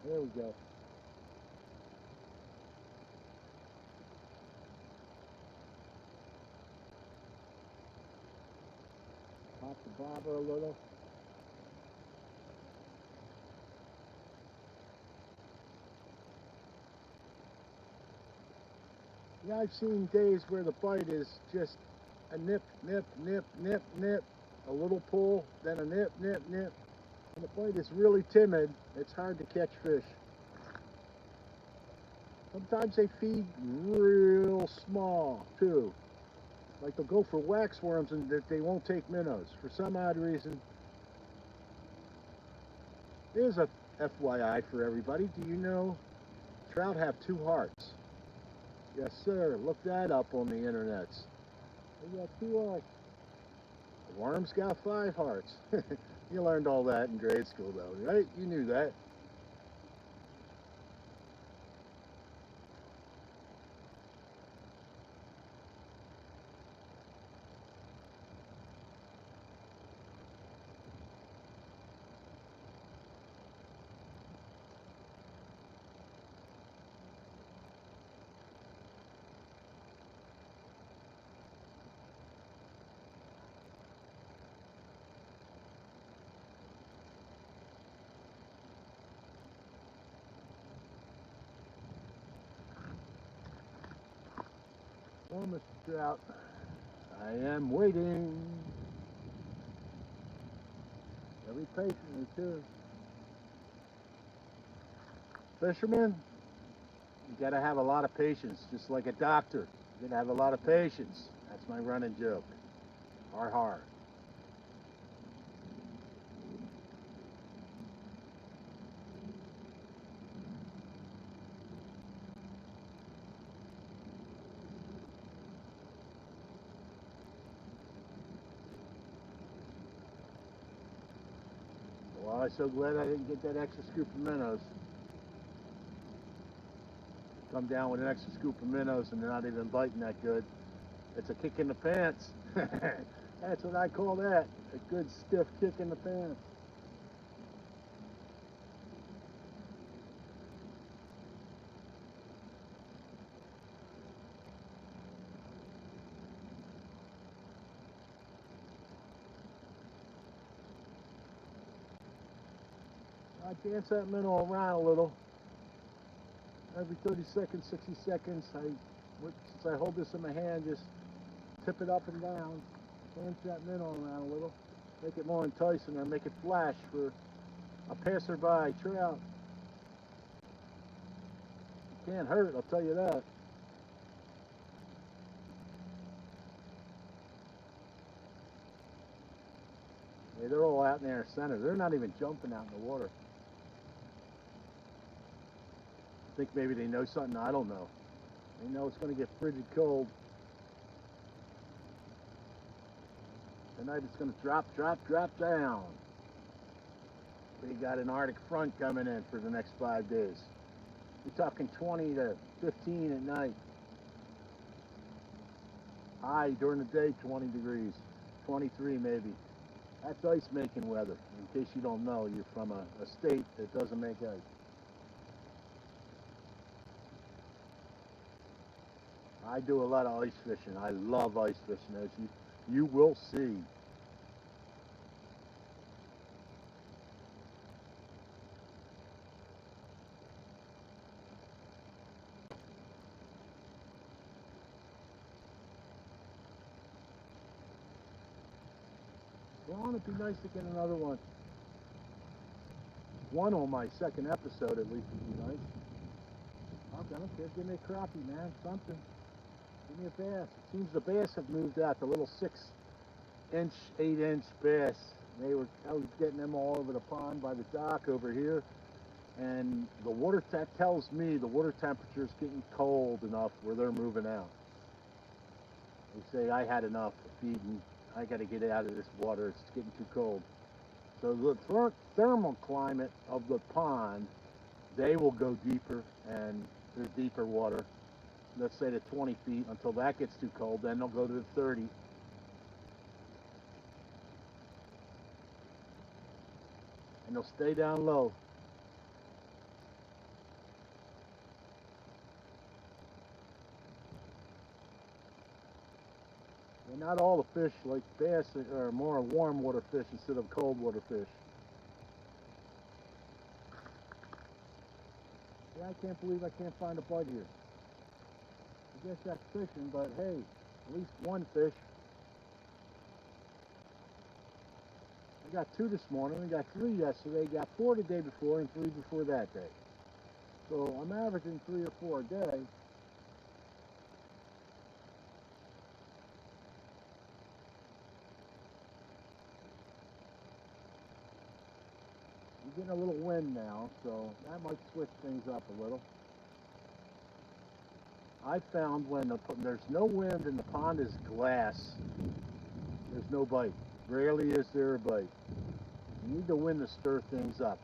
There we go. Pop the bobber a little. Yeah, I've seen days where the bite is just a nip, nip, nip, nip, nip, a little pull, then a nip, nip, nip. And the bite is really timid. It's hard to catch fish. Sometimes they feed real small too. Like they'll go for waxworms and they won't take minnows for some odd reason. Here's a FYI for everybody. Do you know trout have 2 hearts? Yes, sir. Look that up on the internets. They got 2 hearts. Worms got 5 hearts. You learned all that in grade school, though, right? You knew that. Oh, Mr. Trout, I am waiting. Very patiently, too. Fishermen, you gotta have a lot of patience, just like a doctor. You gotta have a lot of patience. That's my running joke. Har har. Well, I'm so glad I didn't get that extra scoop of minnows. Come down with an extra scoop of minnows and they're not even biting that good. It's a kick in the pants. That's what I call that. A good stiff kick in the pants. I dance that minnow around a little. Every 30 seconds, 60 seconds, since I hold this in my hand, just tip it up and down, dance that minnow around a little, make it more enticing or make it flash for a passerby trout. It can't hurt, I'll tell you that. Yeah, they're all out in their center. They're not even jumping out in the water. I think maybe they know something I don't know. They know it's going to get frigid cold. Tonight it's going to drop, drop, drop down. We got an Arctic front coming in for the next 5 days. We're talking 20 to 15 at night. High during the day, 20 degrees, 23 maybe. That's ice making weather. In case you don't know, you're from a state that doesn't make ice. I do a lot of ice fishing. I love ice fishing, as you will see. Well, it'd be nice to get another one. One on my second episode at least would be nice. I don't care. Give me a crappie, man. Something. Give me a bass. It seems the bass have moved out. The little 6-inch, 8-inch bass. I was getting them all over the pond by the dock over here. And the water, that tells me the water temperature is getting cold enough where they're moving out. They say I had enough feeding. I got to get out of this water. It's getting too cold. So the thermal climate of the pond, they will go deeper, and there's deeper water. Let's say to 20 feet until that gets too cold. Then they'll go to the 30. And they'll stay down low. And not all the fish like bass are more warm water fish instead of cold water fish. Yeah, I can't believe I can't find a bite here. I guess that's fishing, but hey, at least one fish. I got 2 this morning, I got 3 yesterday, got 4 the day before, and 3 before that day. So I'm averaging 3 or 4 a day. I'm getting a little wind now, so that might switch things up a little. I found when there's no wind and the pond is glass, there's no bite. Rarely is there a bite. You need the wind to stir things up.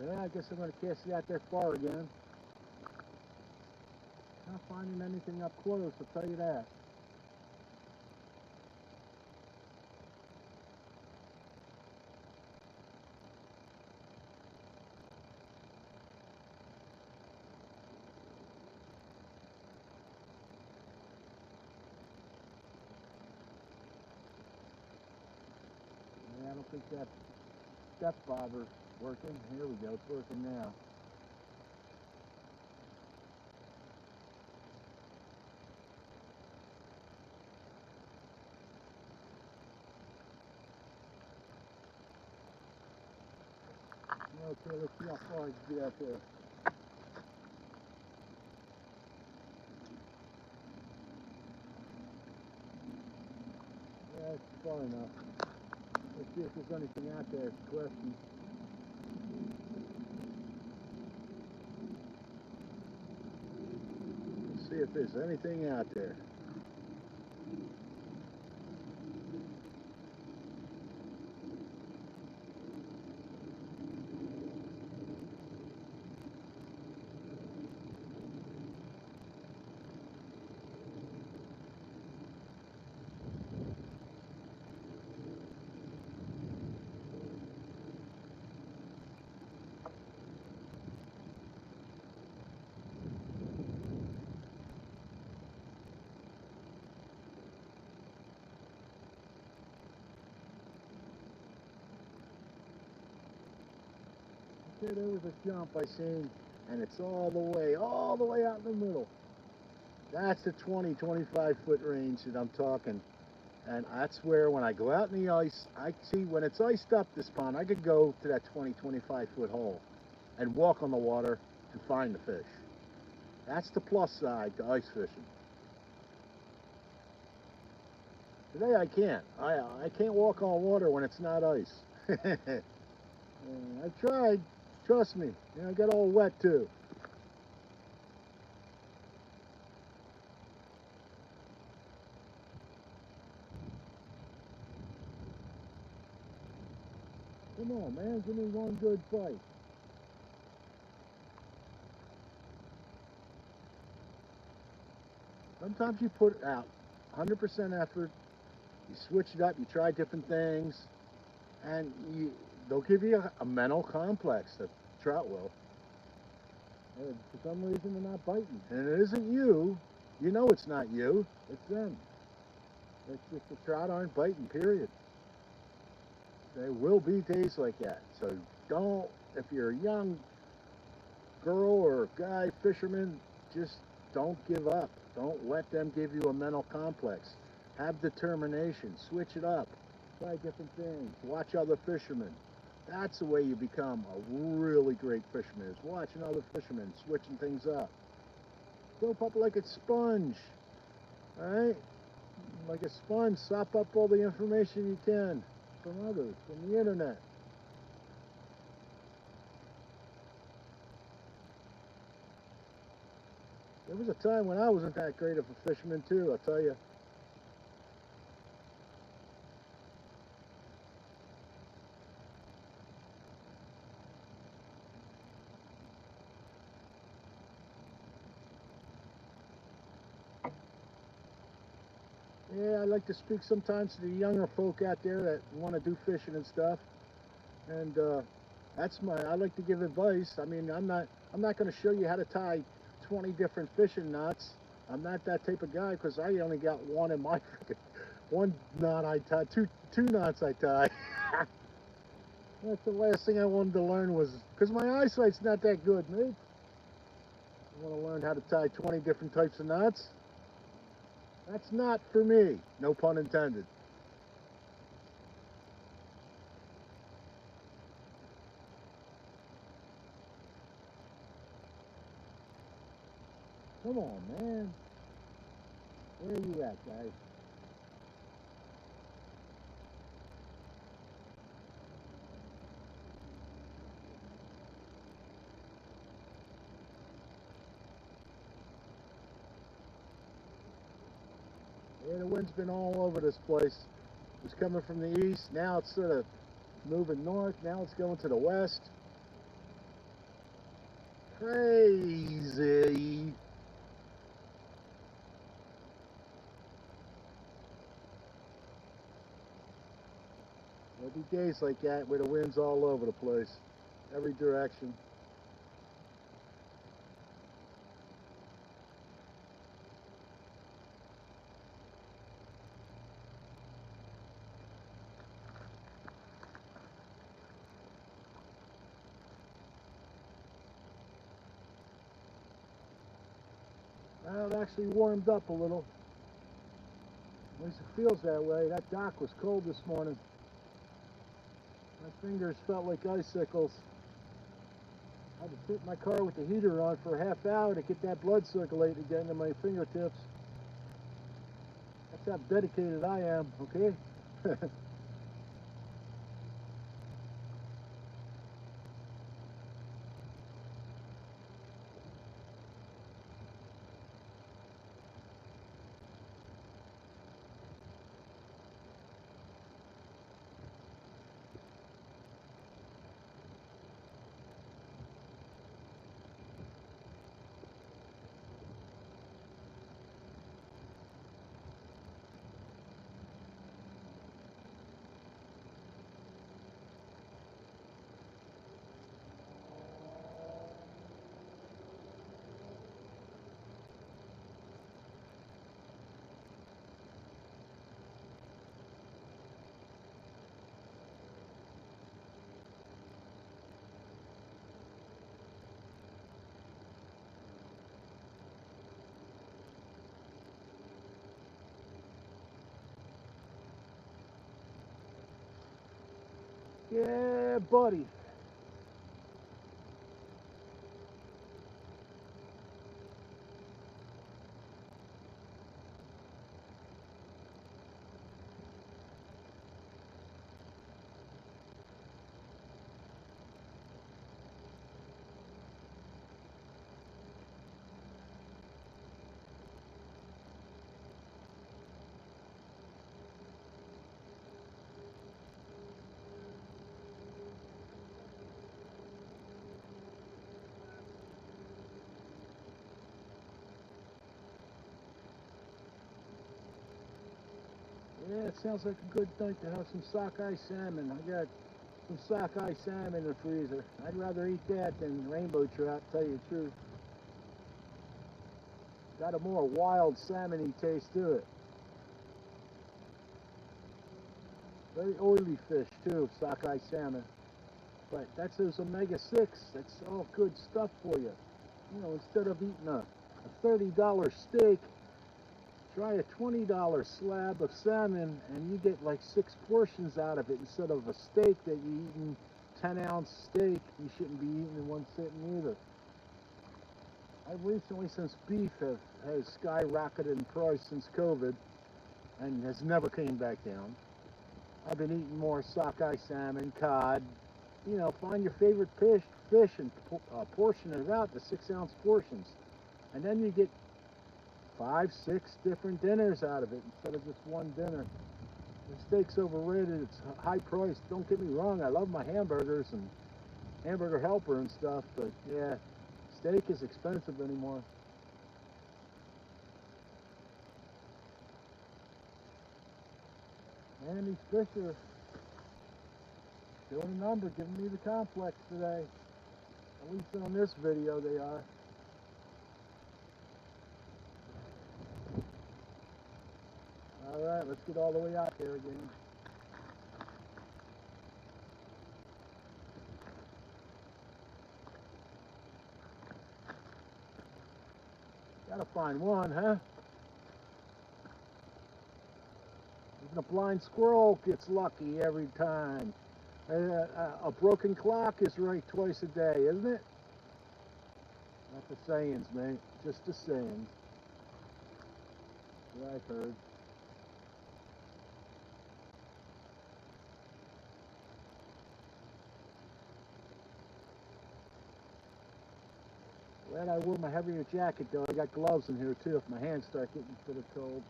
Yeah, I guess I'm going to cast it out there far again. Not finding anything up close, I'll tell you that. Yeah, I don't think that step bobber's working. Here we go, it's working now. Okay, let's see how far I can get out there. Yeah, it's far enough. Let's see if there's anything out there. It's a question. Let's see if there's anything out there. Okay, there was a jump I seen, and it's all the way out in the middle. That's the 20, 25 foot range that I'm talking. And that's where when I go out in the ice, I see when it's iced up this pond, I could go to that 20, 25 foot hole and walk on the water and find the fish. That's the plus side to ice fishing. Today I can't. I can't walk on water when it's not ice. I tried, trust me. And I got all wet too. Come on, man, give me one good fight. Sometimes you put out 100% effort, you switch it up, you try different things, and they'll give you a mental complex, that trout will. And for some reason they're not biting. And it isn't you. You know it's not you. It's them. It's just the trout aren't biting, period. There will be days like that. So don't, if you're a young girl or guy fisherman, just don't give up. Don't let them give you a mental complex. Have determination. Switch it up. Try different things. Watch other fishermen. That's the way you become a really great fisherman, is watching other fishermen, switching things up. Soap up like a sponge. Alright? Like a sponge, sop up all the information you can from others, from the internet. There was a time when I wasn't that great of a fisherman too, I'll tell you. Yeah, I like to speak sometimes to the younger folk out there that want to do fishing and stuff. And I like to give advice. I mean, I'm not going to show you how to tie 20 different fishing knots. I'm not that type of guy because I only got one in my one knot I tie, two knots I tie. That's the last thing I wanted to learn was because my eyesight's not that good, mate. I want to learn how to tie 20 different types of knots. That's not for me. No pun intended. Come on, man. Where are you at, guys? Yeah, the wind's been all over this place. It was coming from the east. Now it's sort of moving north. Now it's going to the west. Crazy. There'll be days like that where the wind's all over the place, every direction. Well, it actually warmed up a little. At least it feels that way. That dock was cold this morning. My fingers felt like icicles. I had to sit in my car with the heater on for a half hour to get that blood circulating again to my fingertips. That's how dedicated I am, okay? Yeah, buddy. Yeah, it sounds like a good night to have some sockeye salmon. I got some sockeye salmon in the freezer. I'd rather eat that than rainbow trout, to tell you the truth. Got a more wild salmon-y taste to it. Very oily fish too, sockeye salmon. But that's those omega-6. That's all good stuff for you. You know, instead of eating a $30 steak, try a $20 slab of salmon and you get like 6 portions out of it instead of a steak that you eating 10-ounce steak you shouldn't be eating in one sitting either. I've recently, since beef has skyrocketed in price since COVID and has never came back down, I've been eating more sockeye salmon, cod. You know, find your favorite fish and portion it out to 6-ounce portions. And then you get 5, 6 different dinners out of it instead of just one dinner. The steak's overrated. It's high priced. Don't get me wrong. I love my hamburgers and hamburger helper and stuff, but yeah, steak is expensive anymore. And these fish are doing a number, giving me the complex today. At least on this video they are. Alright, let's get all the way out there again. Gotta find one, huh? Even a blind squirrel gets lucky every time. A broken clock is right twice a day, isn't it? Not the sayings, mate. Just the sayings. What I've heard. Glad I wore my heavier jacket, though. I got gloves in here, too, if my hands start getting a bit cold.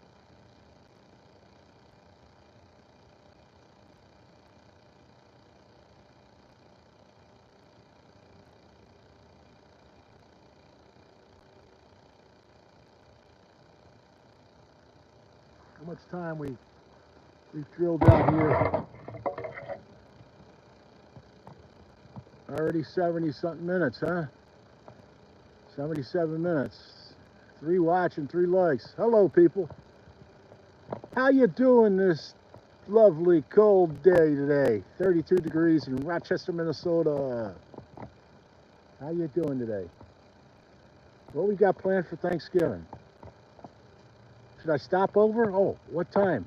How much time we've drilled out here? Already 70-something minutes, huh? 77 minutes. 3 watching, 3 likes. Hello, people. How you doing this lovely cold day today? 32 degrees in Rochester, Minnesota. How you doing today? What we got planned for Thanksgiving? Should I stop over? Oh, what time?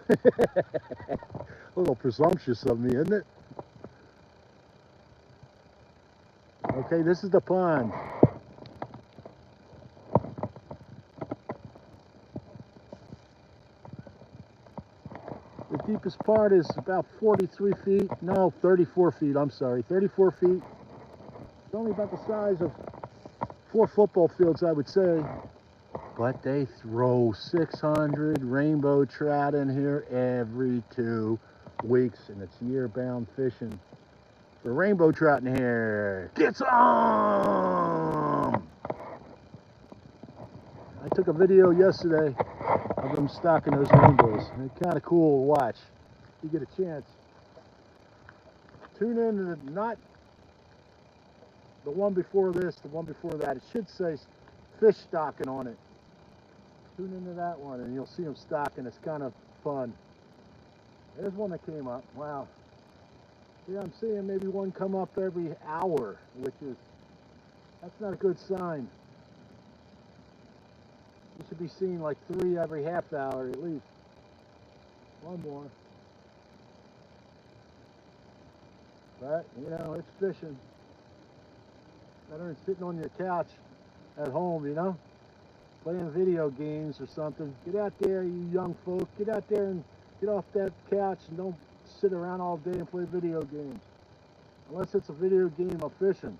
A little presumptuous of me, isn't it? Okay, this is the pond. The deepest part is about 43 feet. No, 34 feet, I'm sorry. 34 feet. It's only about the size of 4 football fields, I would say. But they throw 600 rainbow trout in here every 2 weeks, and it's year-bound fishing. For rainbow trout in here, get some! I took a video yesterday of them stocking those rainbows. They're kind of cool to watch. If you get a chance, tune in to not the one before this, the one before that. It should say fish stocking on it. Tune into that one and you'll see them stocking. It's kind of fun. There's one that came up. Wow. Yeah, I'm seeing maybe one come up every hour, that's not a good sign. You should be seeing like 3 every half hour at least. One more. But, you know, it's fishing. Better than sitting on your couch at home, you know? Playing video games or something. Get out there, you young folk. Get out there and get off that couch and don't sit around all day and play video games. Unless it's a video game of fishing.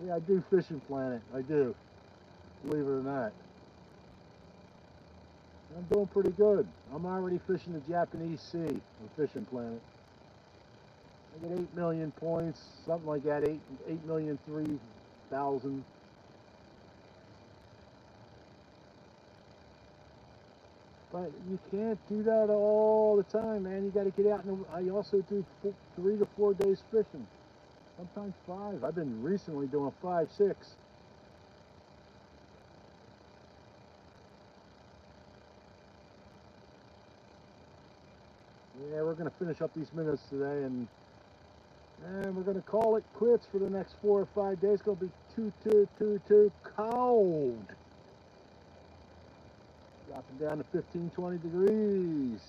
Yeah, I do Fishing Planet. I do. Believe it or not. I'm doing pretty good. I'm already fishing the Japanese Sea on Fishing Planet. I get 8 million points, something like that, 8,003,000. But you can't do that all the time, man. You got to get out. And I also do 3 to 4 days fishing. Sometimes 5. I've been recently doing 5, 6. Yeah, we're going to finish up these minutes today, and we're going to call it quits for the next 4 or 5 days. It's going to be too cold. Dropping down to 15, 20 degrees.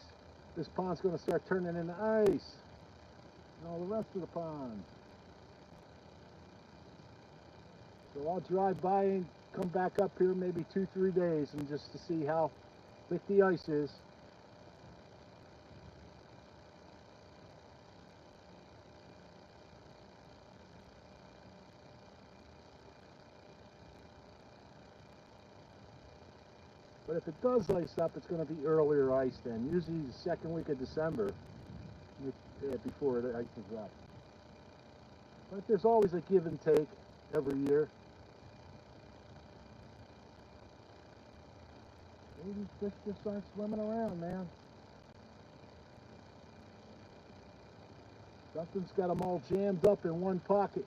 This pond's going to start turning into ice. And all the rest of the pond. So I'll drive by and come back up here maybe 2, 3 days and just to see how thick the ice is. But if it does ice up, it's going to be earlier ice then. Usually the second week of December before it ices up. But there's always a give and take every year. These fish just aren't swimming around, man. Something's got them all jammed up in one pocket.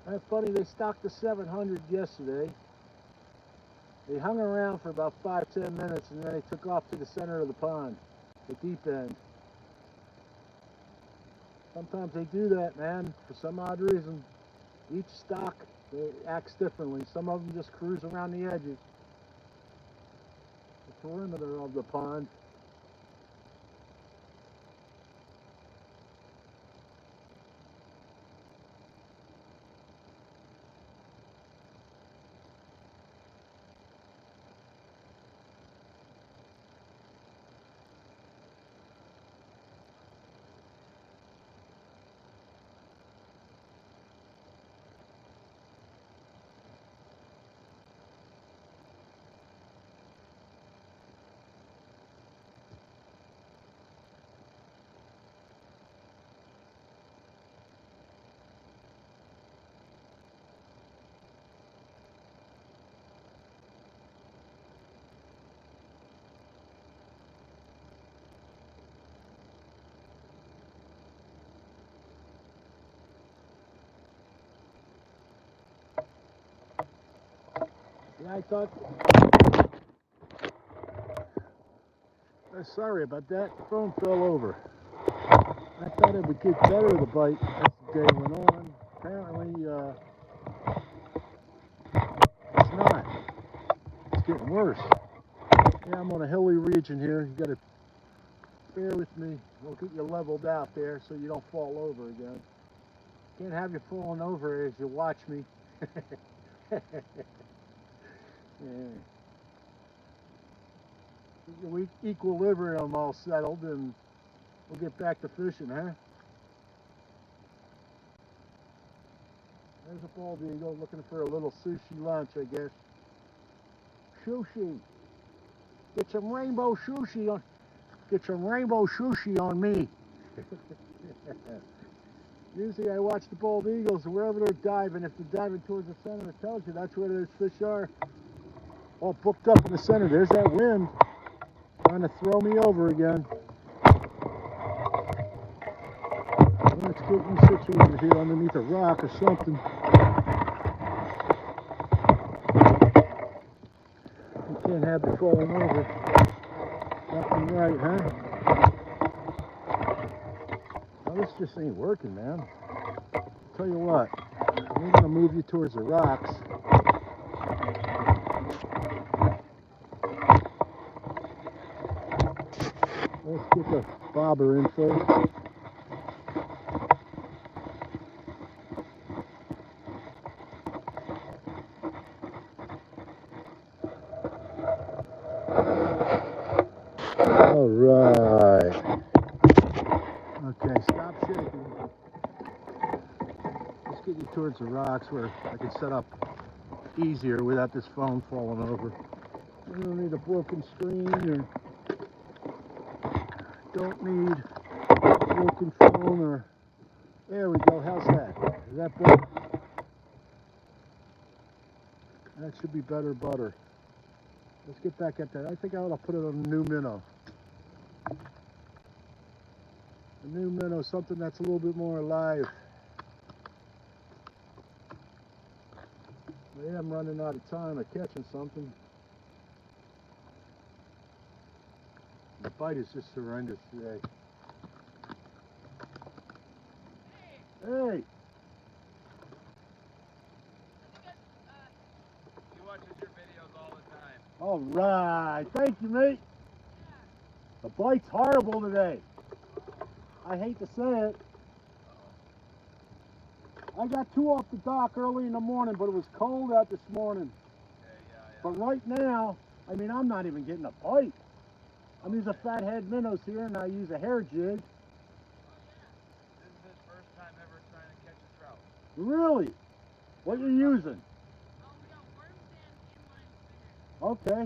That's funny, they stocked the 700 yesterday. They hung around for about 5-10 minutes and then they took off to the center of the pond, the deep end. Sometimes they do that, man, for some odd reason. Each stock acts differently. Some of them just cruise around the edges, the perimeter of the pond. Yeah, I thought, sorry about that, the phone fell over. I thought it would get better, the bite, as the day went on. Apparently, it's not. It's getting worse. Yeah, I'm on a hilly region here. You gotta bear with me. We'll get you leveled out there so you don't fall over again. Can't have you falling over as you watch me. Yeah. Get your equilibrium all settled and we'll get back to fishing, huh? There's a bald eagle looking for a little sushi lunch, I guess. Sushi. Get some rainbow sushi on. Get some rainbow sushi on me. Usually I watch the bald eagles wherever they're diving. If they're diving towards the center, it tells you that's where those fish are. All booked up in the center. There's that wind trying to throw me over again. Let's get you situated here underneath a rock or something. You can't have you falling over. Nothing right, huh? Well, this just ain't working, man. Tell you what, we're gonna move you towards the rocks. Let's get the bobber in first. All right. Okay, stop shaking. Let's get you towards the rocks where I can set up easier without this phone falling over. You don't need a broken screen or don't need a broken phone or... There we go. How's that? Is that better? That should be better butter. Let's get back at that. I think I ought to put it on a new minnow. A new minnow, something that's a little bit more alive. I am running out of time of catching something. The bite is just horrendous today. Hey! He watches your videos all the time. All right. Thank you, mate. The bite's horrible today. I hate to say it. I got 2 off the dock early in the morning, but it was cold out this morning. Yeah. But right now, I mean, I'm not even getting a bite. I'm using fathead minnows here, and I use a hair jig. This is his first time ever trying to catch a trout. Really? What you using? We got worms and inline spinners. Okay.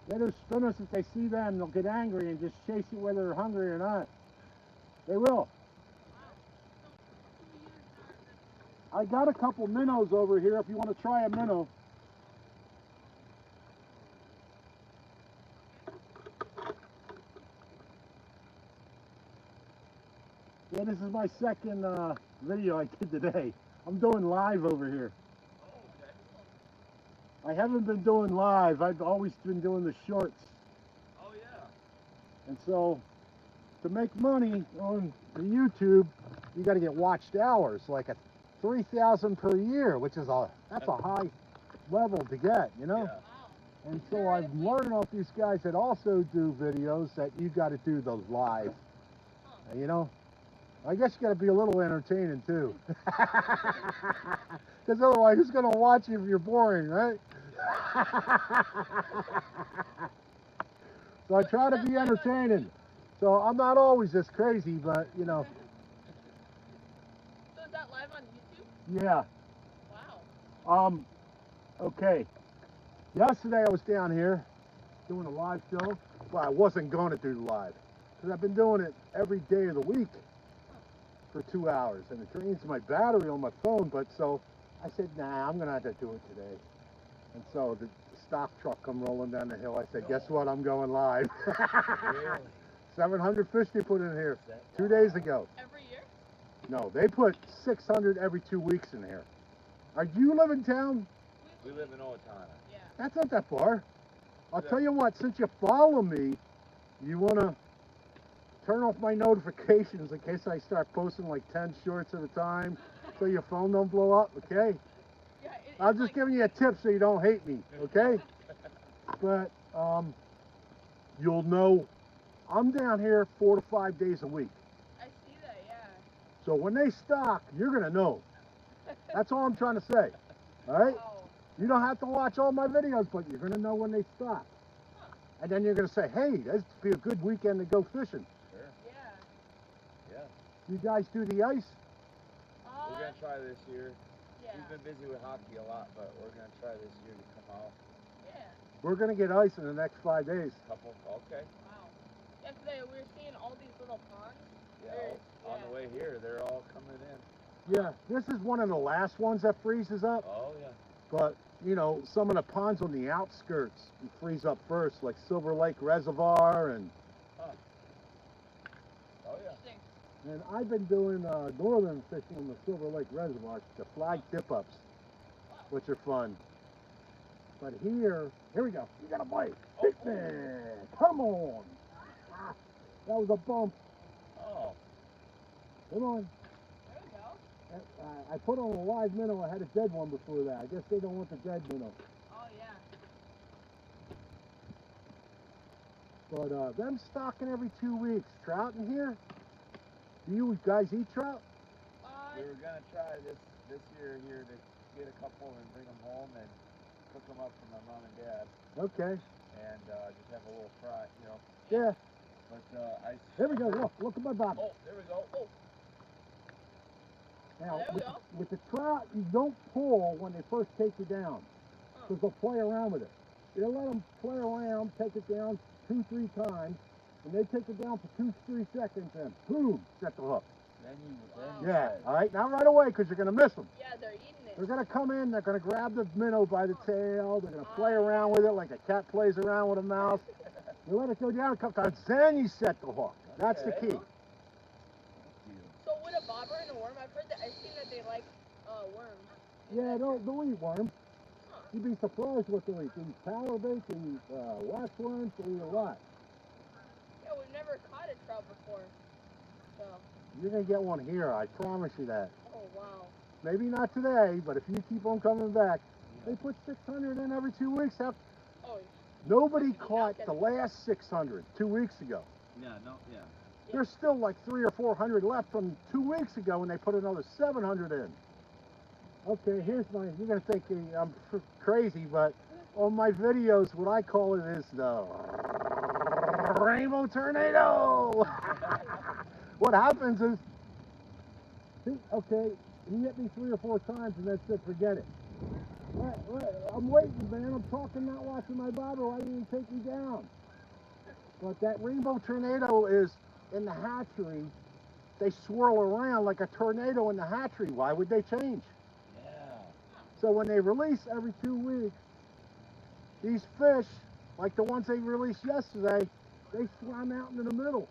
Yeah, those spinners, if they see them, they'll get angry and just chase you whether they're hungry or not. They will. Wow. So we use I got a couple minnows over here if you want to try a minnow. Yeah, this is my second video I did today. I'm doing live over here. Oh, okay. I haven't been doing live. I've always been doing the shorts. Oh, yeah. And so, to make money on the YouTube, you got to get watched hours, like a 3,000 per year, which is that's a high level to get, you know. Yeah. Wow. And so I'm learning off these guys that also do videos that you got to do those live. You know, I guess you got to be a little entertaining too, because otherwise, who's gonna watch you if you're boring, right? So I try to be entertaining. So I'm not always this crazy, but you know. So is that live on YouTube? Yeah. Wow. Okay. Yesterday I was down here doing a live show. Well, I wasn't going to do live because I've been doing it every day of the week for 2 hours, and it drains my battery on my phone. But so I said, nah, I'm gonna have to do it today. And so the stock truck come rolling down the hill. I said, guess what? I'm going live. Really? 700 fish they put in here 2 days ago. Every year? No, they put 600 every 2 weeks in here. Are you live in town? We live in Owatonna. Yeah. That's not that far. I'll tell you what, since you follow me, you want to turn off my notifications in case I start posting like 10 shorts at a time so your phone don't blow up, okay? Yeah. I'm just giving you a tip so you don't hate me, okay? But you'll know I'm down here 4 to 5 days a week. I see that, yeah. So when they stock, you're going to know. That's all I'm trying to say, all right? Wow. You don't have to watch all my videos, but you're going to know when they stop. Huh. And then you're going to say, hey, this would be a good weekend to go fishing. Sure. Yeah. Yeah. You guys do the ice? We're going to try this year. Yeah. We've been busy with hockey a lot, but we're going to try this year to come out. Yeah. We're going to get ice in the next 5 days. Couple. Okay. Wow. Yeah, because we were seeing all these little ponds. Yeah. On the way here, they're all coming in. Yeah, this is one of the last ones that freezes up. Oh, yeah. But, you know, some of the ponds on the outskirts freeze up first, like Silver Lake Reservoir. And Huh. Oh, yeah. Interesting. and I've been doing northern fishing on the Silver Lake Reservoir, the flag dip-ups, which are fun. But here we go. You got a bite. Hit me. Come on. That was a bump. Oh. Come on. There we go. I put on a live minnow. I had a dead one before that. I guess they don't want the dead minnow. Oh, yeah. But them stocking every 2 weeks. Trout in here? Do you guys eat trout? We were going to try this year here to get a couple and bring them home and cook them up for my mom and dad. Okay. And just have a little fry, you know. Yeah. But Here we go. Look at my bobber. Oh, there we go. Oh. Now, There we go. with the trout, you don't pull when they first take you down, because they'll play around with it. You let them play around, take it down 2-3 times, and they take it down for 2-3 seconds, and boom, set the hook. Then Yeah, all right, not right away, because you're going to miss them. Yeah, they're eating it. They're going to come in, they're going to grab the minnow by the tail, they're going to play around with it like a cat plays around with a mouse. You let it go down a couple times, then you set the hook. That's the key. So would a bobber and a worm, I've seen that they like worms. Yeah, they'll eat worms. You'd be surprised what they'll eat. They eat power bait, they eat waxworms, they eat a lot. Yeah, we've never caught a trout before. So. You're going to get one here, I promise you that. Oh, wow. Maybe not today, but if you keep on coming back, they put 600 in every 2 weeks. Oh, Nobody caught the last 600 2 weeks ago. Yeah, no, yeah. There's still like 300 or 400 left from 2 weeks ago when they put another 700 in. Okay, here's my, you're going to think I'm crazy, but on my videos, what I call it is the rainbow tornado. What happens is, okay, he hit me 3 or 4 times and that's it, forget it. I'm waiting, man. I'm talking, not watching my bobber. Why didn't you take me down? But that rainbow tornado is in the hatchery. They swirl around like a tornado in the hatchery. Why would they change? So when they release every 2 weeks, these fish, like the ones they released yesterday, they swam out into the middle.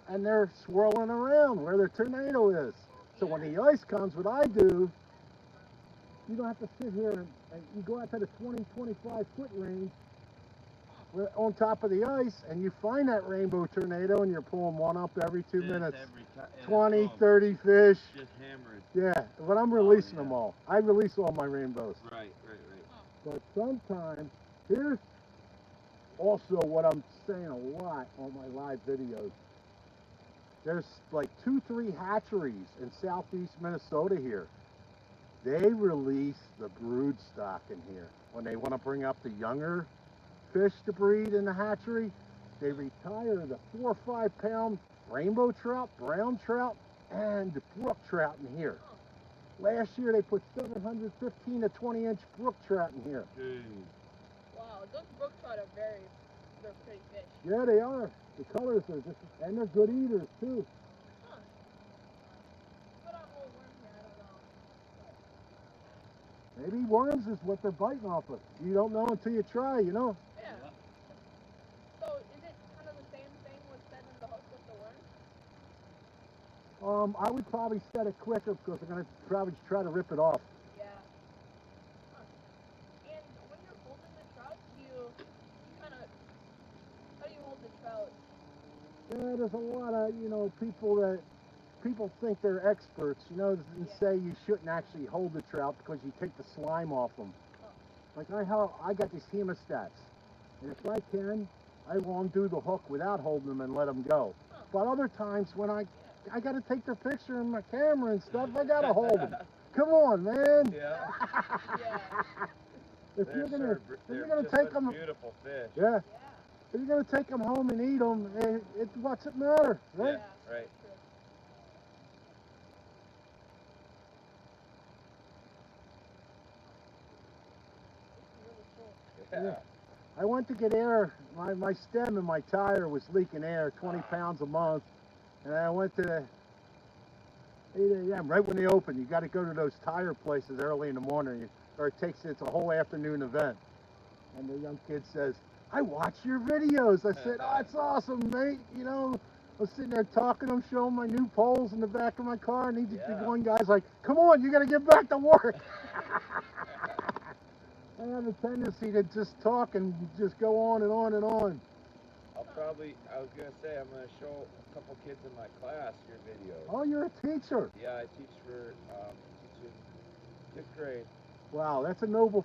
And they're swirling around where the tornado is. So when the ice comes, what I do, you don't have to sit here and you go out to the 20, 25-foot range on top of the ice, and you find that rainbow tornado, and you're pulling one up every 2 minutes. Every time. 20, 30 fish. Just hammering. Yeah, but I'm releasing them all. I release all my rainbows. Right. But sometimes, here's also what I'm saying a lot on my live videos. There's like 2-3 hatcheries in southeast Minnesota here. They release the brood stock in here. When they want to bring up the younger fish to breed in the hatchery, they retire the 4 or 5 pound rainbow trout, brown trout, and the brook trout in here. Last year they put 715 to 20-inch brook trout in here. Wow, those brook trout are they're pretty fish. Yeah, they are. The colors are just, and they're good eaters too. Huh. Put on old worm here, I don't know. Maybe worms is what they're biting off of. You don't know until you try, you know. Yeah. So is it kind of the same thing with setting the hook with the worms? I would probably set it quicker because I'm going to probably try to rip it off. Yeah. Huh. And when you're holding the trout, you kind of, how do you hold the trout? Yeah, there's a lot of, people think they're experts, and say you shouldn't actually hold the trout because you take the slime off them. Like I got these hemostats, and if I can, I will undo the hook without holding them and let them go. But other times when I got to take their picture in my camera and stuff, I got to hold them. Come on, man. Yeah. If you're gonna take them, beautiful fish. Yeah. If you're gonna take them home and eat them, what's it matter, right? Yeah, right. Yeah. I went to get air. My stem and my tire was leaking air, 20 pounds a month. And I went to 8 a.m. right when they open. You got to go to those tire places early in the morning, or it's a whole afternoon event. And the young kid says, "I watch your videos." I said, "Oh, it's awesome, mate." I was sitting there talking to him, showing my new poles in the back of my car, and the one guy's like, "Come on, you got to get back to work." I have a tendency to just talk and just go on and on and on. I was going to say, I'm going to show a couple kids in my class your videos. Oh, you're a teacher. Yeah, I teach for teaching 5th grade. Wow, that's a noble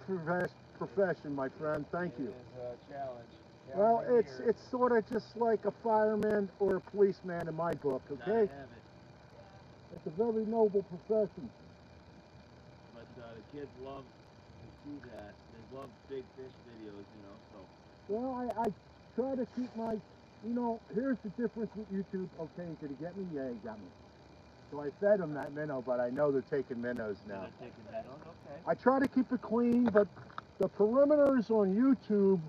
profession, my friend. Thank you. It is a challenge. Well, it's sort of just like a fireman or a policeman in my book, okay? It's a very noble profession. But the kids love to see that. They love big fish videos, so. Well, I try to keep here's the difference with YouTube. Okay, did he get me? Yeah, he got me. So I fed them that minnow, but I know they're taking minnows now. They're taking minnows, okay. I try to keep it clean, but the perimeters on YouTube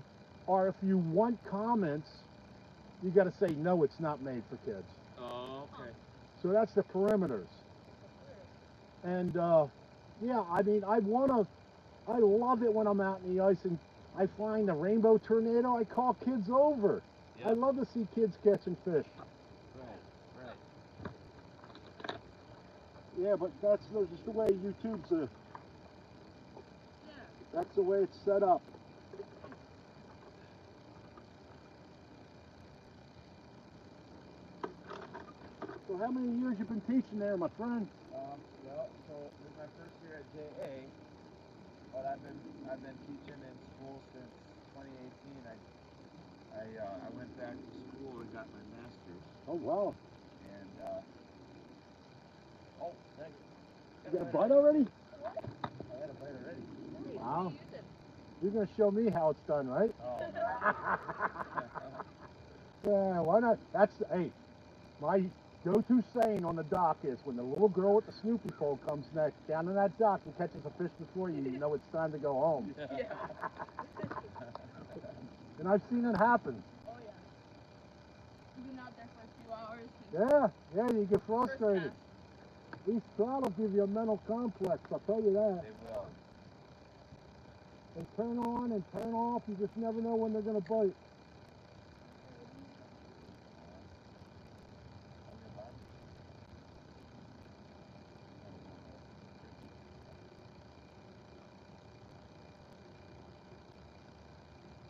are, if you want comments, you got to say, no, it's not made for kids. Oh, okay. So that's the perimeters. And, yeah, I mean, I love it when I'm out in the ice and I find a rainbow tornado. I call kids over. Yep. I love to see kids catching fish. Right. Yeah, but that's just the way YouTube's that's the way it's set up. So how many years you been teaching there, my friend? Well, so this is my first year at JA, but I've been teaching in school since 2018. I went back to school and got my master's. Oh wow! And thanks. You got a bite already? I had a bite already. Wow! You're gonna show me how it's done, right? Oh. Yeah, why not? Hey, my go-to saying on the dock is when the little girl with the Snoopy pole comes next down on that dock and catches a fish before you, you know it's time to go home. Yeah. And I've seen it happen. Oh yeah. You've been out there for a few hours. Yeah, you get frustrated. These trout will give you a mental complex, I'll tell you that. They will. They turn on and turn off. You just never know when they're going to bite.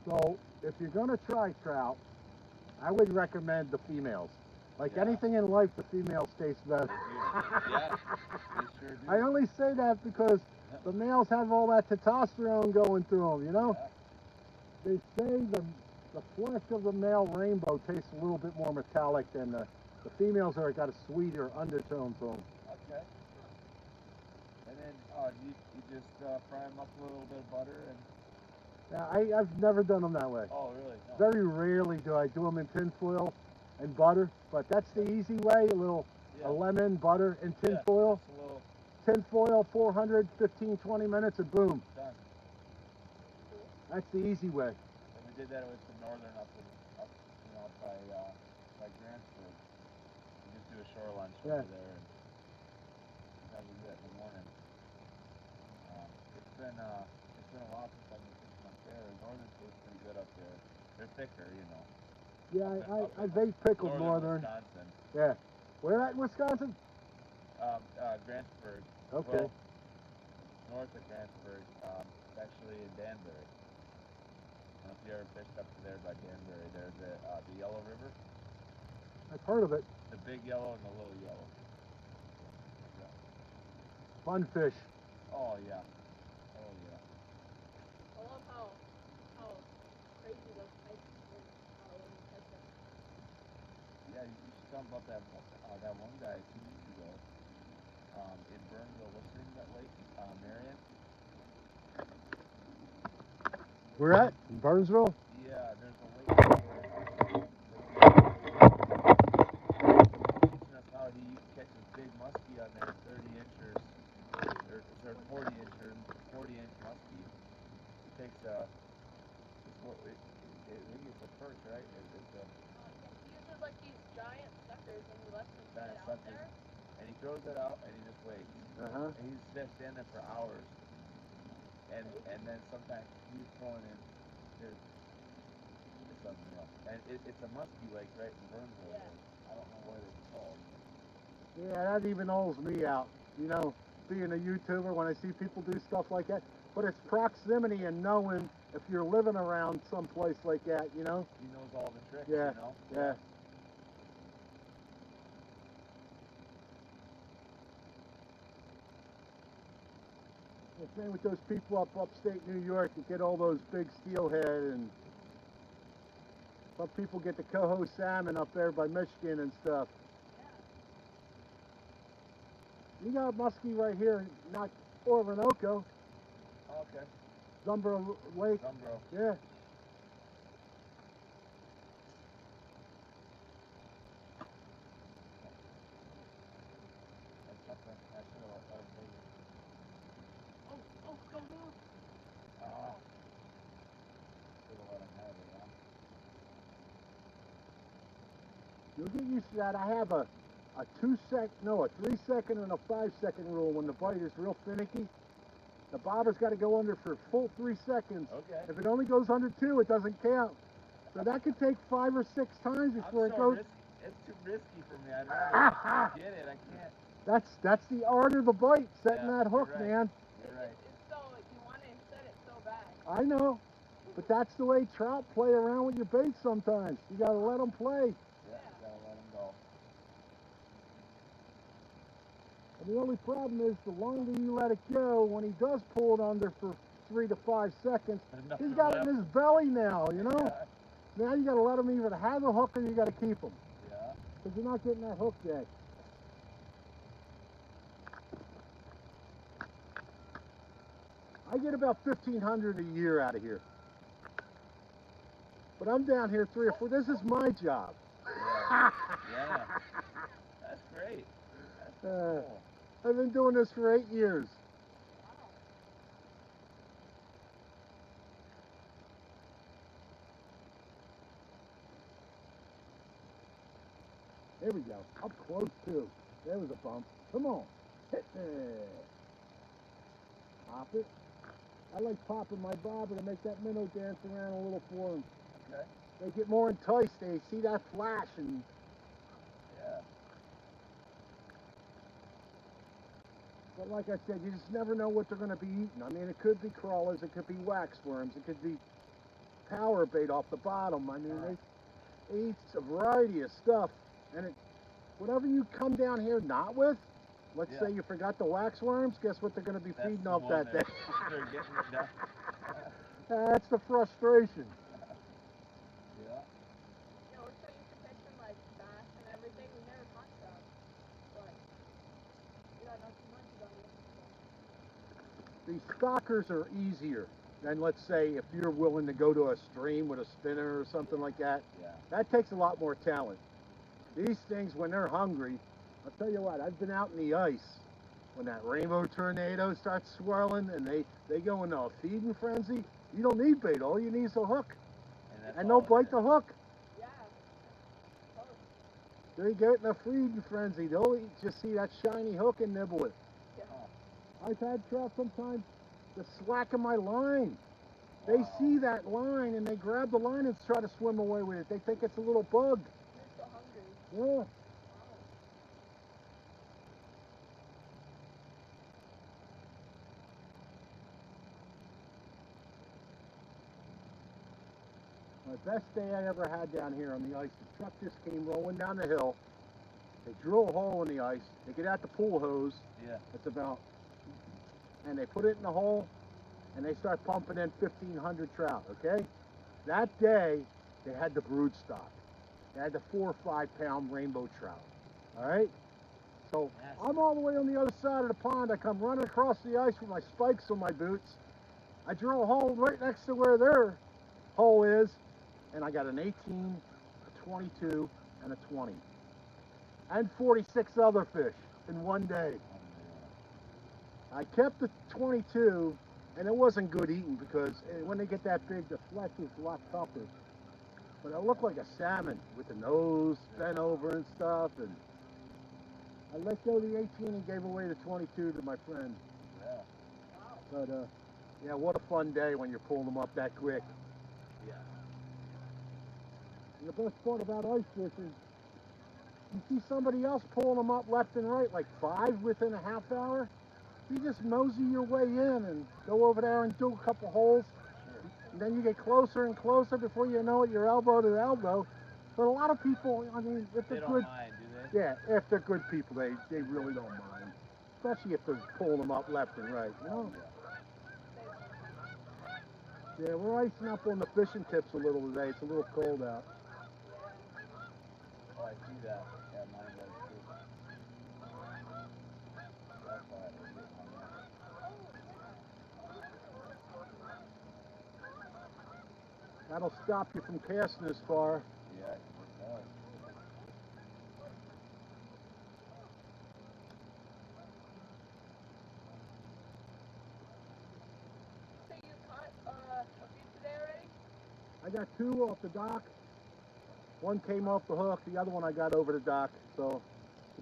So if you're going to try trout, I would recommend the females. Like anything in life, the females taste better. Yeah, they sure do. I only say that because the males have all that testosterone going through them, you know? Yeah. They say the flesh of the male rainbow tastes a little bit more metallic than the females are got a sweeter undertone to them. Okay. And then you just fry them up with a little bit of butter and... Yeah, I've never done them that way. Oh, really? No. Very rarely do I do them in tin foil and butter, but that's the easy way. A lemon, butter, and tin foil. Just a little... Tin foil, 400, 15, 20 minutes, and boom. Done. That's the easy way. And we did that with the northern up by Grantsburg. We just do a shore lunch over there, and that was it in the morning. It's been a while since I've been fishing up there. The northern tastes pretty good up there. They're thicker, you know. Yeah, I vape pickled northern. Wisconsin. Yeah. Where at in Wisconsin? Grantsburg. Okay. Well, north of Grantsburg. It's actually in Danbury. I don't know if you ever fished up to there by Danbury. There's the Yellow River. I've heard of it. The big yellow and the little yellow. Yeah. Fun fish. Oh yeah. Oh yeah. I love how crazy those types when you catch them. Yeah, you should tell them about that one guy 2 weeks ago in Burnsville. What's the name of that lake? Marion? Where at? In Burnsville? Yeah, there's a lake there. Teaching us how he catches big muskie on there, 30 inchers, or 40 inch muskie. He takes I think it's a perch, right? It's a He uses like these giant suckers and he lets them giant sit out sucker. there. And he throws it out and he just waits. Uh-huh. And he's just standing there for hours. And then sometimes he's throwing in. It's unreal. And it's a muskie lake right in Burnsville. Yeah. I don't know what it's called. Yeah, that even holds me out. You know, being a YouTuber, when I see people do stuff like that. But it's proximity and knowing if you're living around someplace like that, you know? He knows all the tricks, Yeah, you know? yeah. The same with those people upstate New York that get all those big steelhead, and some people get the coho salmon up there by Michigan and stuff. You got muskie right here, not Orinoco. Okay. Zumbro Lake. Zumbro. Yeah. You'll get used to that. I have a 3-second and a 5-second rule when the bite is real finicky. The bobber's got to go under for a full 3 seconds. Okay. If it only goes under 2, it doesn't count. So that could take 5 or 6 times before it goes. Risky. It's too risky for me. I'd rather get it. I can't. That's the art of the bite, setting that hook, right. man. You're right. It's so you want to set it so bad. I know, but that's the way trout play around with your bait sometimes. You got to let them play. Yeah, you gotta let them go. And the only problem is the longer you let it go, when he does pull it under for 3 to 5 seconds, he's got it in his belly now, you know? Yeah. Now you got to let him either have the hook or you got to keep him. Yeah. Because you're not getting that hook yet. I get about 1,500 a year out of here. But I'm down here 3 or 4. This is my job. Yeah. Yeah. That's great. That's cool. I've been doing this for 8 years. There we go. Up close too. There was a bump. Come on. Hit it. Pop it. I like popping my bobber to make that minnow dance around a little for them. Okay. They get more enticed. They see that flash and. Yeah. But like I said, you just never know what they're going to be eating. I mean, it could be crawlers, it could be wax worms, it could be power bait off the bottom. I mean, they eat a variety of stuff. And whatever you come down here not with, let's say you forgot the wax worms, guess what they're going to be feeding off that day? They're getting it done. That's the frustration. Yeah. Yeah, we're so used to catching like bass and everything. We never caught trout. But we got nothing much about it. These stockers are easier than, let's say, if you're willing to go to a stream with a spinner or something like that. Yeah. That takes a lot more talent. These things, when they're hungry, I'll tell you what, I've been out in the ice when that rainbow tornado starts swirling and they go into a feeding frenzy. You don't need bait, all you need is a hook. And they'll bite the hook. Yeah. Oh, They get in a feeding frenzy. They'll just see that shiny hook and nibble it. yeah. I've had trout sometimes just slacking my line. They see that line and they grab the line and try to swim away with it. They think it's a little bug. They're so hungry. Yeah. Wow. My best day I ever had down here on the ice, the truck just came rolling down the hill. They drill a hole in the ice. They get out the pool hose. Yeah. It's about, and they put it in the hole, and they start pumping in 1,500 trout. Okay. That day, they had the brood stock. They had the 4 or 5 pound rainbow trout. All right. So I'm all the way on the other side of the pond. I come running across the ice with my spikes on my boots. I drill a hole right next to where their hole is, and I got an 18, a 22, and a 20. And 46 other fish in one day. I kept the 22, and it wasn't good eating because when they get that big, the flesh is a lot tougher. But it looked like a salmon with the nose bent over and stuff. And I let go the 18 and gave away the 22 to my friend. Yeah. But yeah, what a fun day when you're pulling them up that quick. Yeah. And the best part about ice fishing, you see somebody else pulling them up left and right, like 5 within a half hour. You just mosey your way in and go over there and do a couple holes. And then you get closer and closer before you know it, you're elbow to elbow. But a lot of people, I mean, if they're They good, don't mind, do they? yeah, if they're good people, they really don't mind. Especially if they're pulling them up left and right, you know? Yeah, we're icing up on the fishing tips a little today. It's a little cold out. Oh, I see that. Yeah, mine does too. That's why I was getting on that. That'll stop you from casting as far. Yeah, it does. So you caught a few today already? I got 2 off the dock. One came off the hook. The other one I got over the dock. So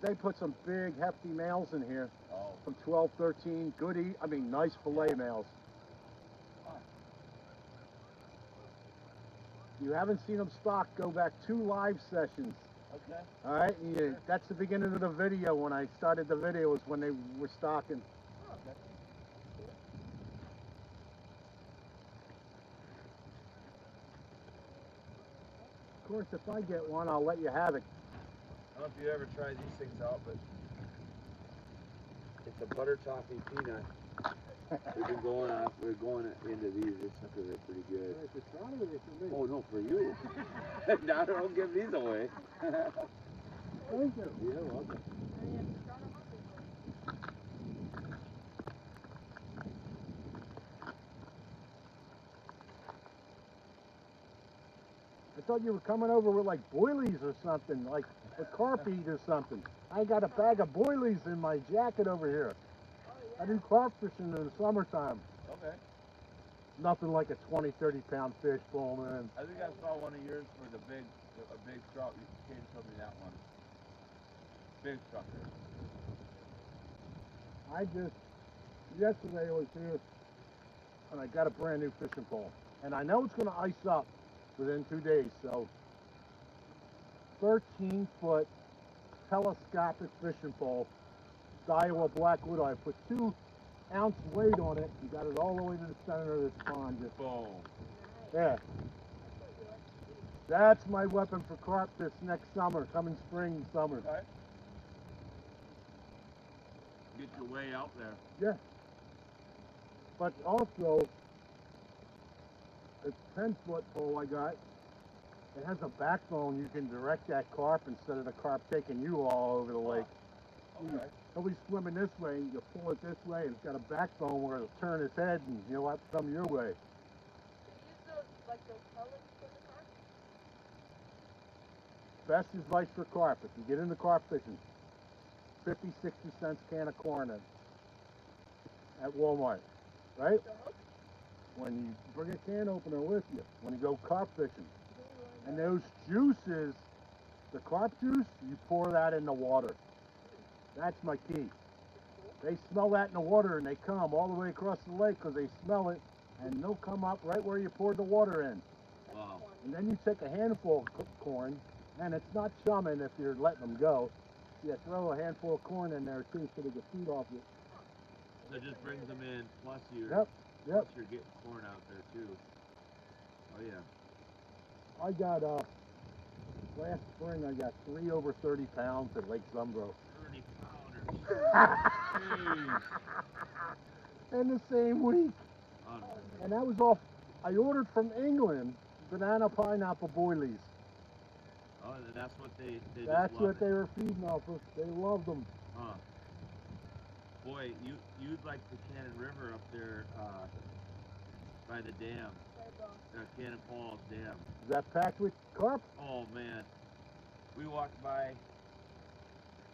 they put some big, hefty males in here. Oh. Some 12, 13, good I mean, nice fillet males. Huh. You haven't seen them stock, go back 2 live sessions. Okay. All right, and that's the beginning of the video. When I started the video was when they were stocking. Oh, okay. Of course, if I get one, I'll let you have it. I don't know if you ever tried these things out, but it's a butter toffee peanut. We're going into these. They're pretty good. Oh no, for you. Now don't give these away. Thank you. You're welcome. I thought you were coming over with like boilies or something, like a carp eat or something. I got a bag of boilies in my jacket over here. I do carp fishing in the summertime. Okay. Nothing like a 20, 30 pound fish pulling in. I think I saw one of yours for a big trout. You came to me that one. Big sucker. I just, yesterday was here, and I got a brand new fishing pole. And I know it's going to ice up within 2 days, so 13-foot telescopic fishing pole, Iowa Blackwood. I put 2-ounce weight on it and got it all the way to the center of this pond. Just Boom. yeah, that's my weapon for carp this next summer, coming spring and summer. Okay. Get your way out there. Yeah. But also, it's 10-foot pole I got. It has a backbone. You can direct that carp instead of the carp taking you all over the lake. Okay. He'll be swimming this way, you pull it this way, and it's got a backbone where it'll turn his head and he'll have to come your way. So you use those, like those pellets for the carp? Best advice for carp, if you get into carp fishing, 50, 60 cents can of corn at Walmart, right? The hook? When you bring a can opener with you, when you go carp fishing. And those juices, the carp juice, you pour that in the water. That's my key. They smell that in the water and they come all the way across the lake because they smell it, and they'll come up right where you poured the water in. Wow. And then you take a handful of corn, and it's not chumming if you're letting them go. You throw a handful of corn in there too so they can feed off you. So it just brings them in, plus you're, Yep. plus you're getting corn out there too. Oh yeah. I got, last spring I got 3 over 30 pounds at Lake Zumbro. 30 pounders. Jeez. In the same week. Unreal. And that was off, I ordered from England banana pineapple boilies. Oh, and that's what they That's just love what it. they were feeding off of. They loved them. Huh. Boy, you'd like the Cannon River up there by the dam. Cannon Falls Dam. Is that packed with carp? Oh man. We walked by,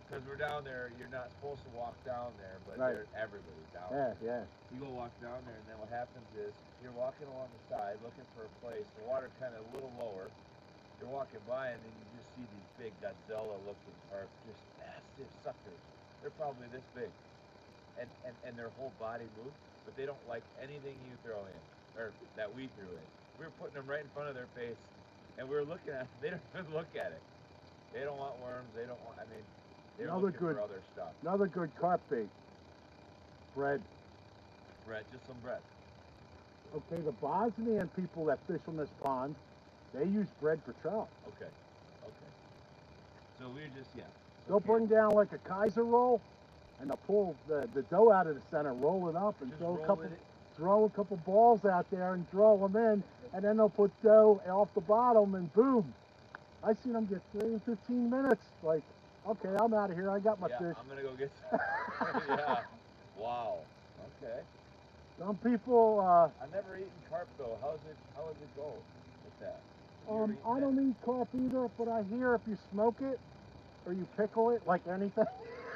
because we're down there, you're not supposed to walk down there, but Right. everybody's down Yeah, there. yeah. You go walk down there, and then what happens is, you're walking along the side looking for a place, the water kind of a little lower, you're walking by, and then you just see these big Godzilla looking, or just massive suckers. They're probably this big. And their whole body moves, but they don't like anything you throw in, or that we threw in. We were putting them right in front of their face, and we were looking at it. They don't even look at it. They don't want worms. They don't want, I mean, they're looking for other stuff. Another good carp bait. Bread. Bread, just some bread. Okay, the Bosnian people that fish on this pond, they use bread for trout. Okay. So we're just, yeah. They'll bring down like a Kaiser roll, and they'll pull the dough out of the center, roll it up, and Just throw roll a couple balls out there and throw them in, and then they'll put dough off the bottom, and boom. I seen them get 3 in 15 minutes. Like, okay, I'm out of here. I got my fish. I'm gonna go get some. Yeah. Wow. Okay. Some people, I've never eaten carp though. How does it go with that? I don't eat carp either, but I hear if you smoke it or you pickle it, like anything.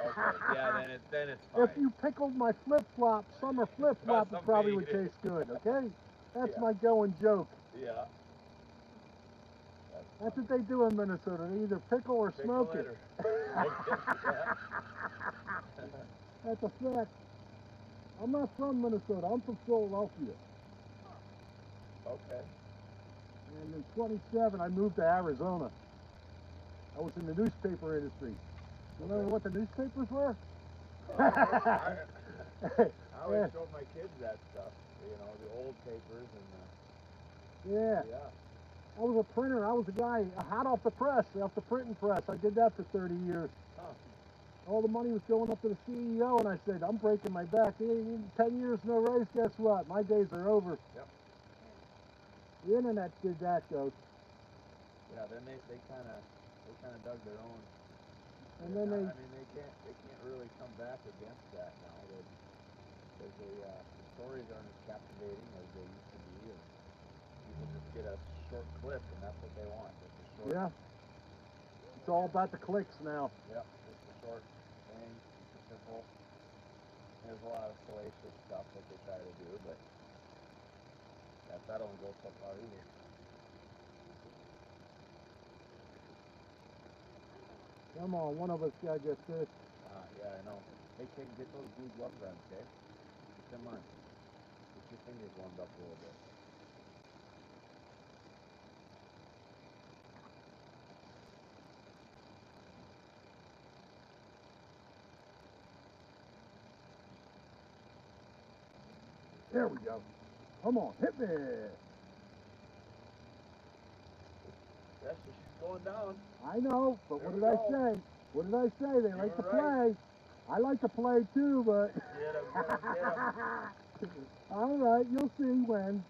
Okay. Yeah, then it's fine. If you pickled my flip-flop, summer flip-flop, it probably would taste good, okay? That's my going joke. Yeah. That's what they do in Minnesota. They either pickle or smoke it. That's a fact. I'm not from Minnesota. I'm from Philadelphia. Okay. And in 27, I moved to Arizona. I was in the newspaper industry. Remember what the newspapers were? I always show my kids that stuff. You know, the old papers and Yeah. I was a printer. I was a guy hot off the press, off the printing press. I did that for 30 years. Huh. All the money was going up to the CEO, and I said, I'm breaking my back. 10 years no raise, guess what? My days are over. Yep. The internet did that, though. Yeah, then they kind of dug their own. And then I mean, they can't really come back against that now. Because the stories aren't as captivating as they used to be, and people just get a short clip, and that's what they want. Just a short. Yeah. It's all about the clicks now. Yep, just a short thing, keep it simple. There's a lot of salacious stuff that they try to do, but that don't go so far either. Come on, one of us gotta get this. Yeah, I know. Hey, get those blue gloves on, okay? Keep them on. your fingers warmed up a little bit. There we go. Come on, hit me. Yes, she's going down. I know, but There what we did I go. say? What did I say? They You like to were right. play. I like to play too, but. Get him, get him. All right, you'll see when.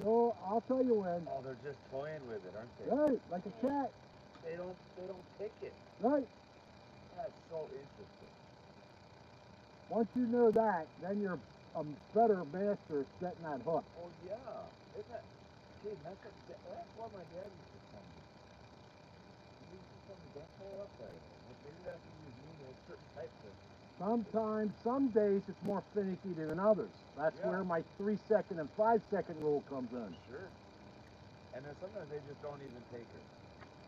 I'll tell you when. Oh, they're just toying with it, aren't they? Right, like a cat. They don't pick it. Right. That's so interesting. Once you know that, then you're a better master at setting that hook. Oh yeah. Isn't that? Gee, that's what my dad used to tell me. He used to tell me don't pull it up there. Maybe that's what he was meaning. Certain types of. Sometimes, some days it's more finicky than others. That's Yeah. where my 3-second and 5-second rule comes in. Sure. And then sometimes they just don't even take her.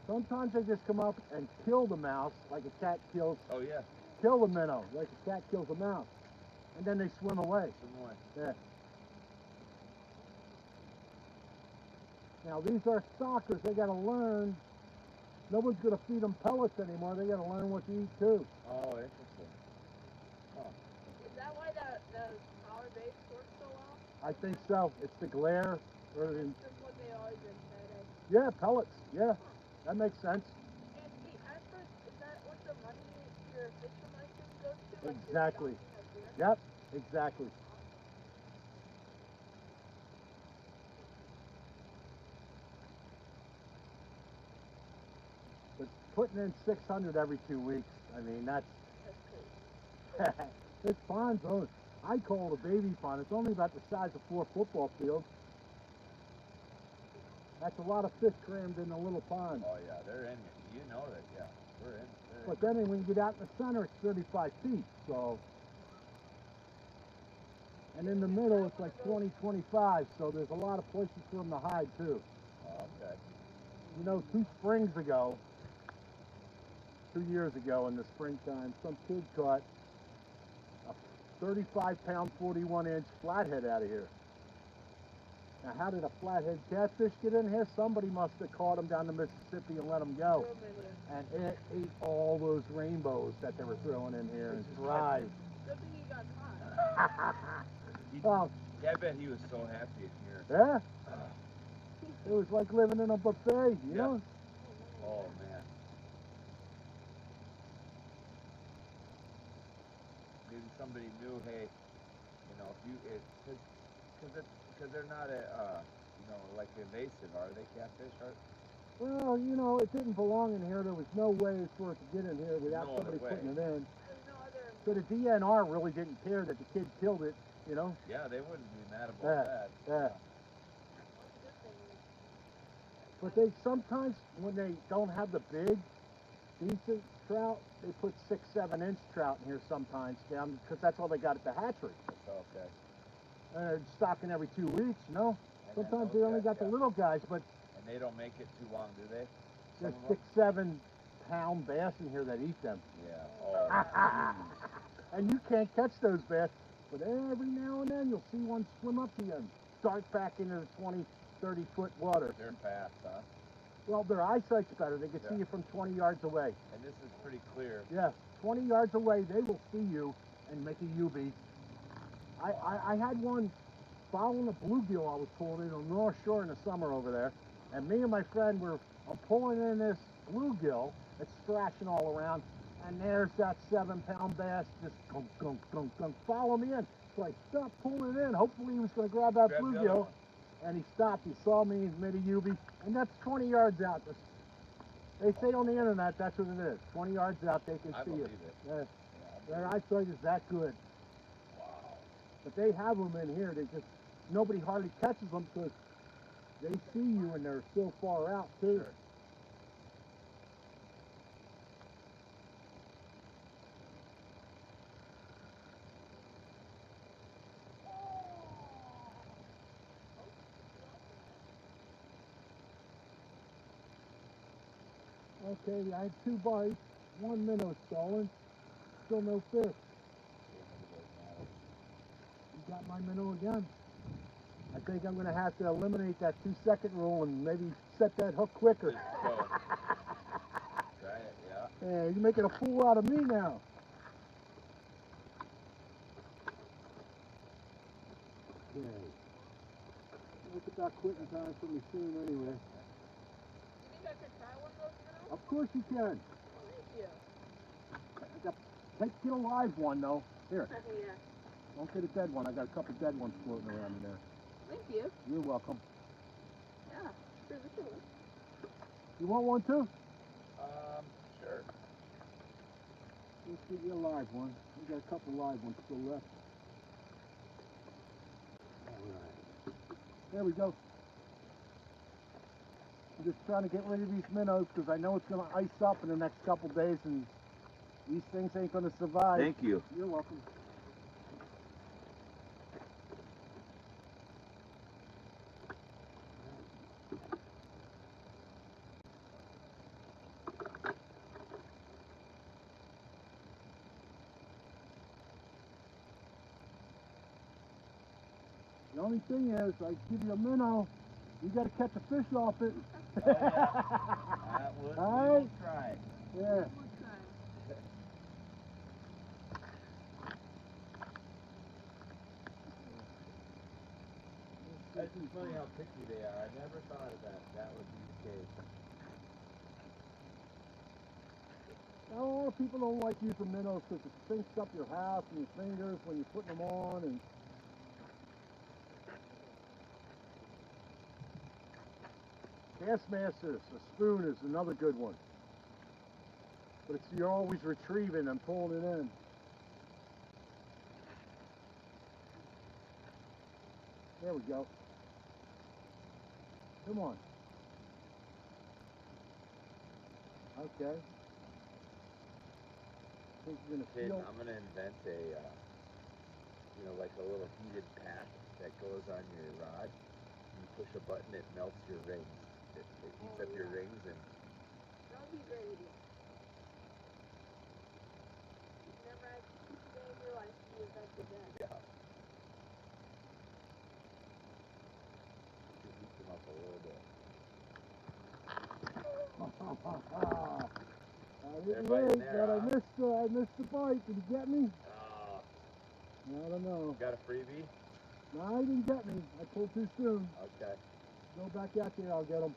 Sometimes they just come up and kill the mouse like a cat kills, Oh yeah. kill the minnow like a cat kills a mouse. And then they swim away. Swim away. Yeah. Now these are stockers. They got to learn. Nobody's going to feed them pellets anymore. They got to learn what to eat too. Oh, interesting. Huh. Is that why the power base works so well? I think so. It's the glare. Or the, That's just what they always been fed. yeah, pellets. Yeah, that makes sense. And hey, as for, is that what the money your fishing license goes to? Like Exactly. the stocking of beer? Yep, exactly. But putting in 600 every 2 weeks, I mean, that's That's crazy. this pond's only, I call it a baby pond. It's only about the size of 4 football fields. That's a lot of fish crammed in a little pond. Oh yeah, they're in here. You know that, yeah. We're in. But then when you get out in the center, it's 35 feet. So, and in the middle, it's like 20, 25. So there's a lot of places for them to hide too. Oh, okay. You know, 2 springs ago, 2 years ago in the springtime, some kid caught a 35-pound, 41-inch flathead out of here. Now, how did a flathead catfish get in here? Somebody must have caught him down the Mississippi and let him go. And it ate all those rainbows that they were throwing in here and thrived. Good thing you got caught. Oh, Yeah, I bet he was so happy in here. yeah. It was like living in a buffet, you know? Oh man. Maybe somebody knew, hey, you know, if you, because they're not you know, like invasive, are they? Catfish, are? Well, you know, it didn't belong in here. There was no way for it to get in here without No somebody other way. putting it in. There's no other. So the DNR really didn't care that the kid killed it, you know? Yeah, they wouldn't be mad about Yeah, that. yeah. What's a good thing? But they sometimes, when they don't have the big, decent trout, they put 6, 7-inch trout in here sometimes down because that's all they got at the hatchery. Okay. They're stocking every 2 weeks, you know? And then Sometimes those they only guys, got the yeah. little guys, but And they don't make it too long, do they? there's Some of 6, them? 7-pound bass in here that eat them. Yeah. Oh, jeez. And you can't catch those bass, but every now and then you'll see one swim up to you and start back into the 20, 30-foot water. They're fast, huh? Well, their eyesight's better. They can see you from 20 yards away. And this is pretty clear. Yeah, 20 yards away, they will see you and make a U-beat. I had one following a bluegill I was pulling in on the North Shore in the summer over there, and me and my friend were pulling in this bluegill that's thrashing all around, and there's that 7-pound bass just gunk, gunk, gunk, gunk, follow me in. So I stopped pulling it in. Hopefully he was going to grab that Grab the other bluegill, one. and he stopped. He saw me, he made a U-beat, and that's 20 yards out. They say on the internet that's what it is. 20 yards out, they can I see you. believe it. Yeah, Yeah, their eyesight is that good. wow. But they have them in here. They just, nobody hardly catches them because they see you and they're so far out too. Sure. Okay, I had 2 bites, 1 minnow stolen, still no fish. You got my minnow again. think I'm going to have to eliminate that 2-second rule and maybe set that hook quicker. Just go. Try it, yeah. Yeah, you're making a fool out of me now. Okay. Look at that quitting time for me soon anyway. You think I could try one of those minnows? Of course you can. Thank you. Get a live one though. Here, Yeah. don't get a dead one. I got a couple dead ones floating around in there. Thank you. You're welcome. Yeah. Sure, this one. You want one too? Sure. Let's get you a live one. We got a couple live ones still left. Alright. There we go. I'm just trying to get rid of these minnows because I know it's going to ice up in the next couple days and these things ain't going to survive. Thank you. You're welcome. The only thing is, I give you a minnow, you got to catch a fish off it. Oh, yeah. We will try. Yeah. We'll try. It's just funny how picky they are. I never thought of that would be the case. Now, a lot of people don't like using minnows because it stinks up your house and your fingers when you're putting them on. And Bassmasters, a spoon is another good one. But you're always retrieving and pulling it in. There we go. Come on. Okay. I think you're gonna Kid, feel. I'm gonna invent a, like a little heated pack that goes on your rod. You push a button, it melts your rings. It heats up your rings and. That would be a great idea. You've never had a day in your life to use that today. Yeah. You heat them up a little bit. I didn't wait, but I missed the bite. Did you get me? I don't know. Got a freebie? No, he didn't get me. I pulled too soon. Okay. Go back out there, I'll get him.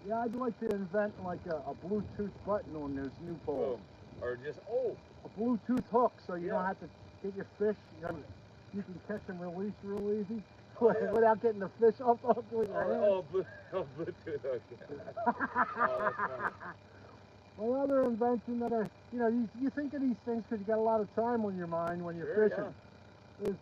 Yeah, I'd like to invent like a Bluetooth button on those new poles. Boom. Or just, a Bluetooth hook so you Yeah. don't have to get your fish. You can catch and release real easy yeah. without getting the fish off the hook with your hand. Bluetooth hook. Oh, that's funny. My other invention that you think of these things because you got a lot of time on your mind when you're Sure, fishing. Is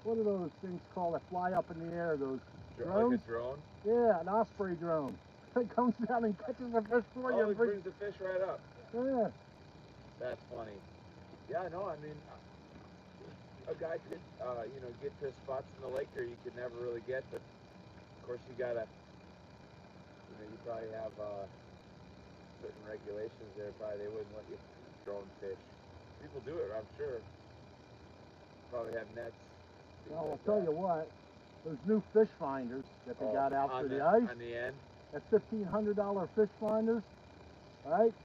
what are those things called that fly up in the air? Those drones? Like a drone? Yeah, an osprey drone. It comes down and catches the fish for you. Oh, it brings the fish right up. Yeah. That's funny. Yeah, no, I mean, a guy could, get to spots in the lake there you could never really get, but of course you gotta, you probably have certain regulations there. Probably they wouldn't let you drone fish. People do it, I'm sure. Probably have nets. Well, I'll tell you what, those new fish finders that they got out for the ice, on the end. that $1,500 fish finders, right?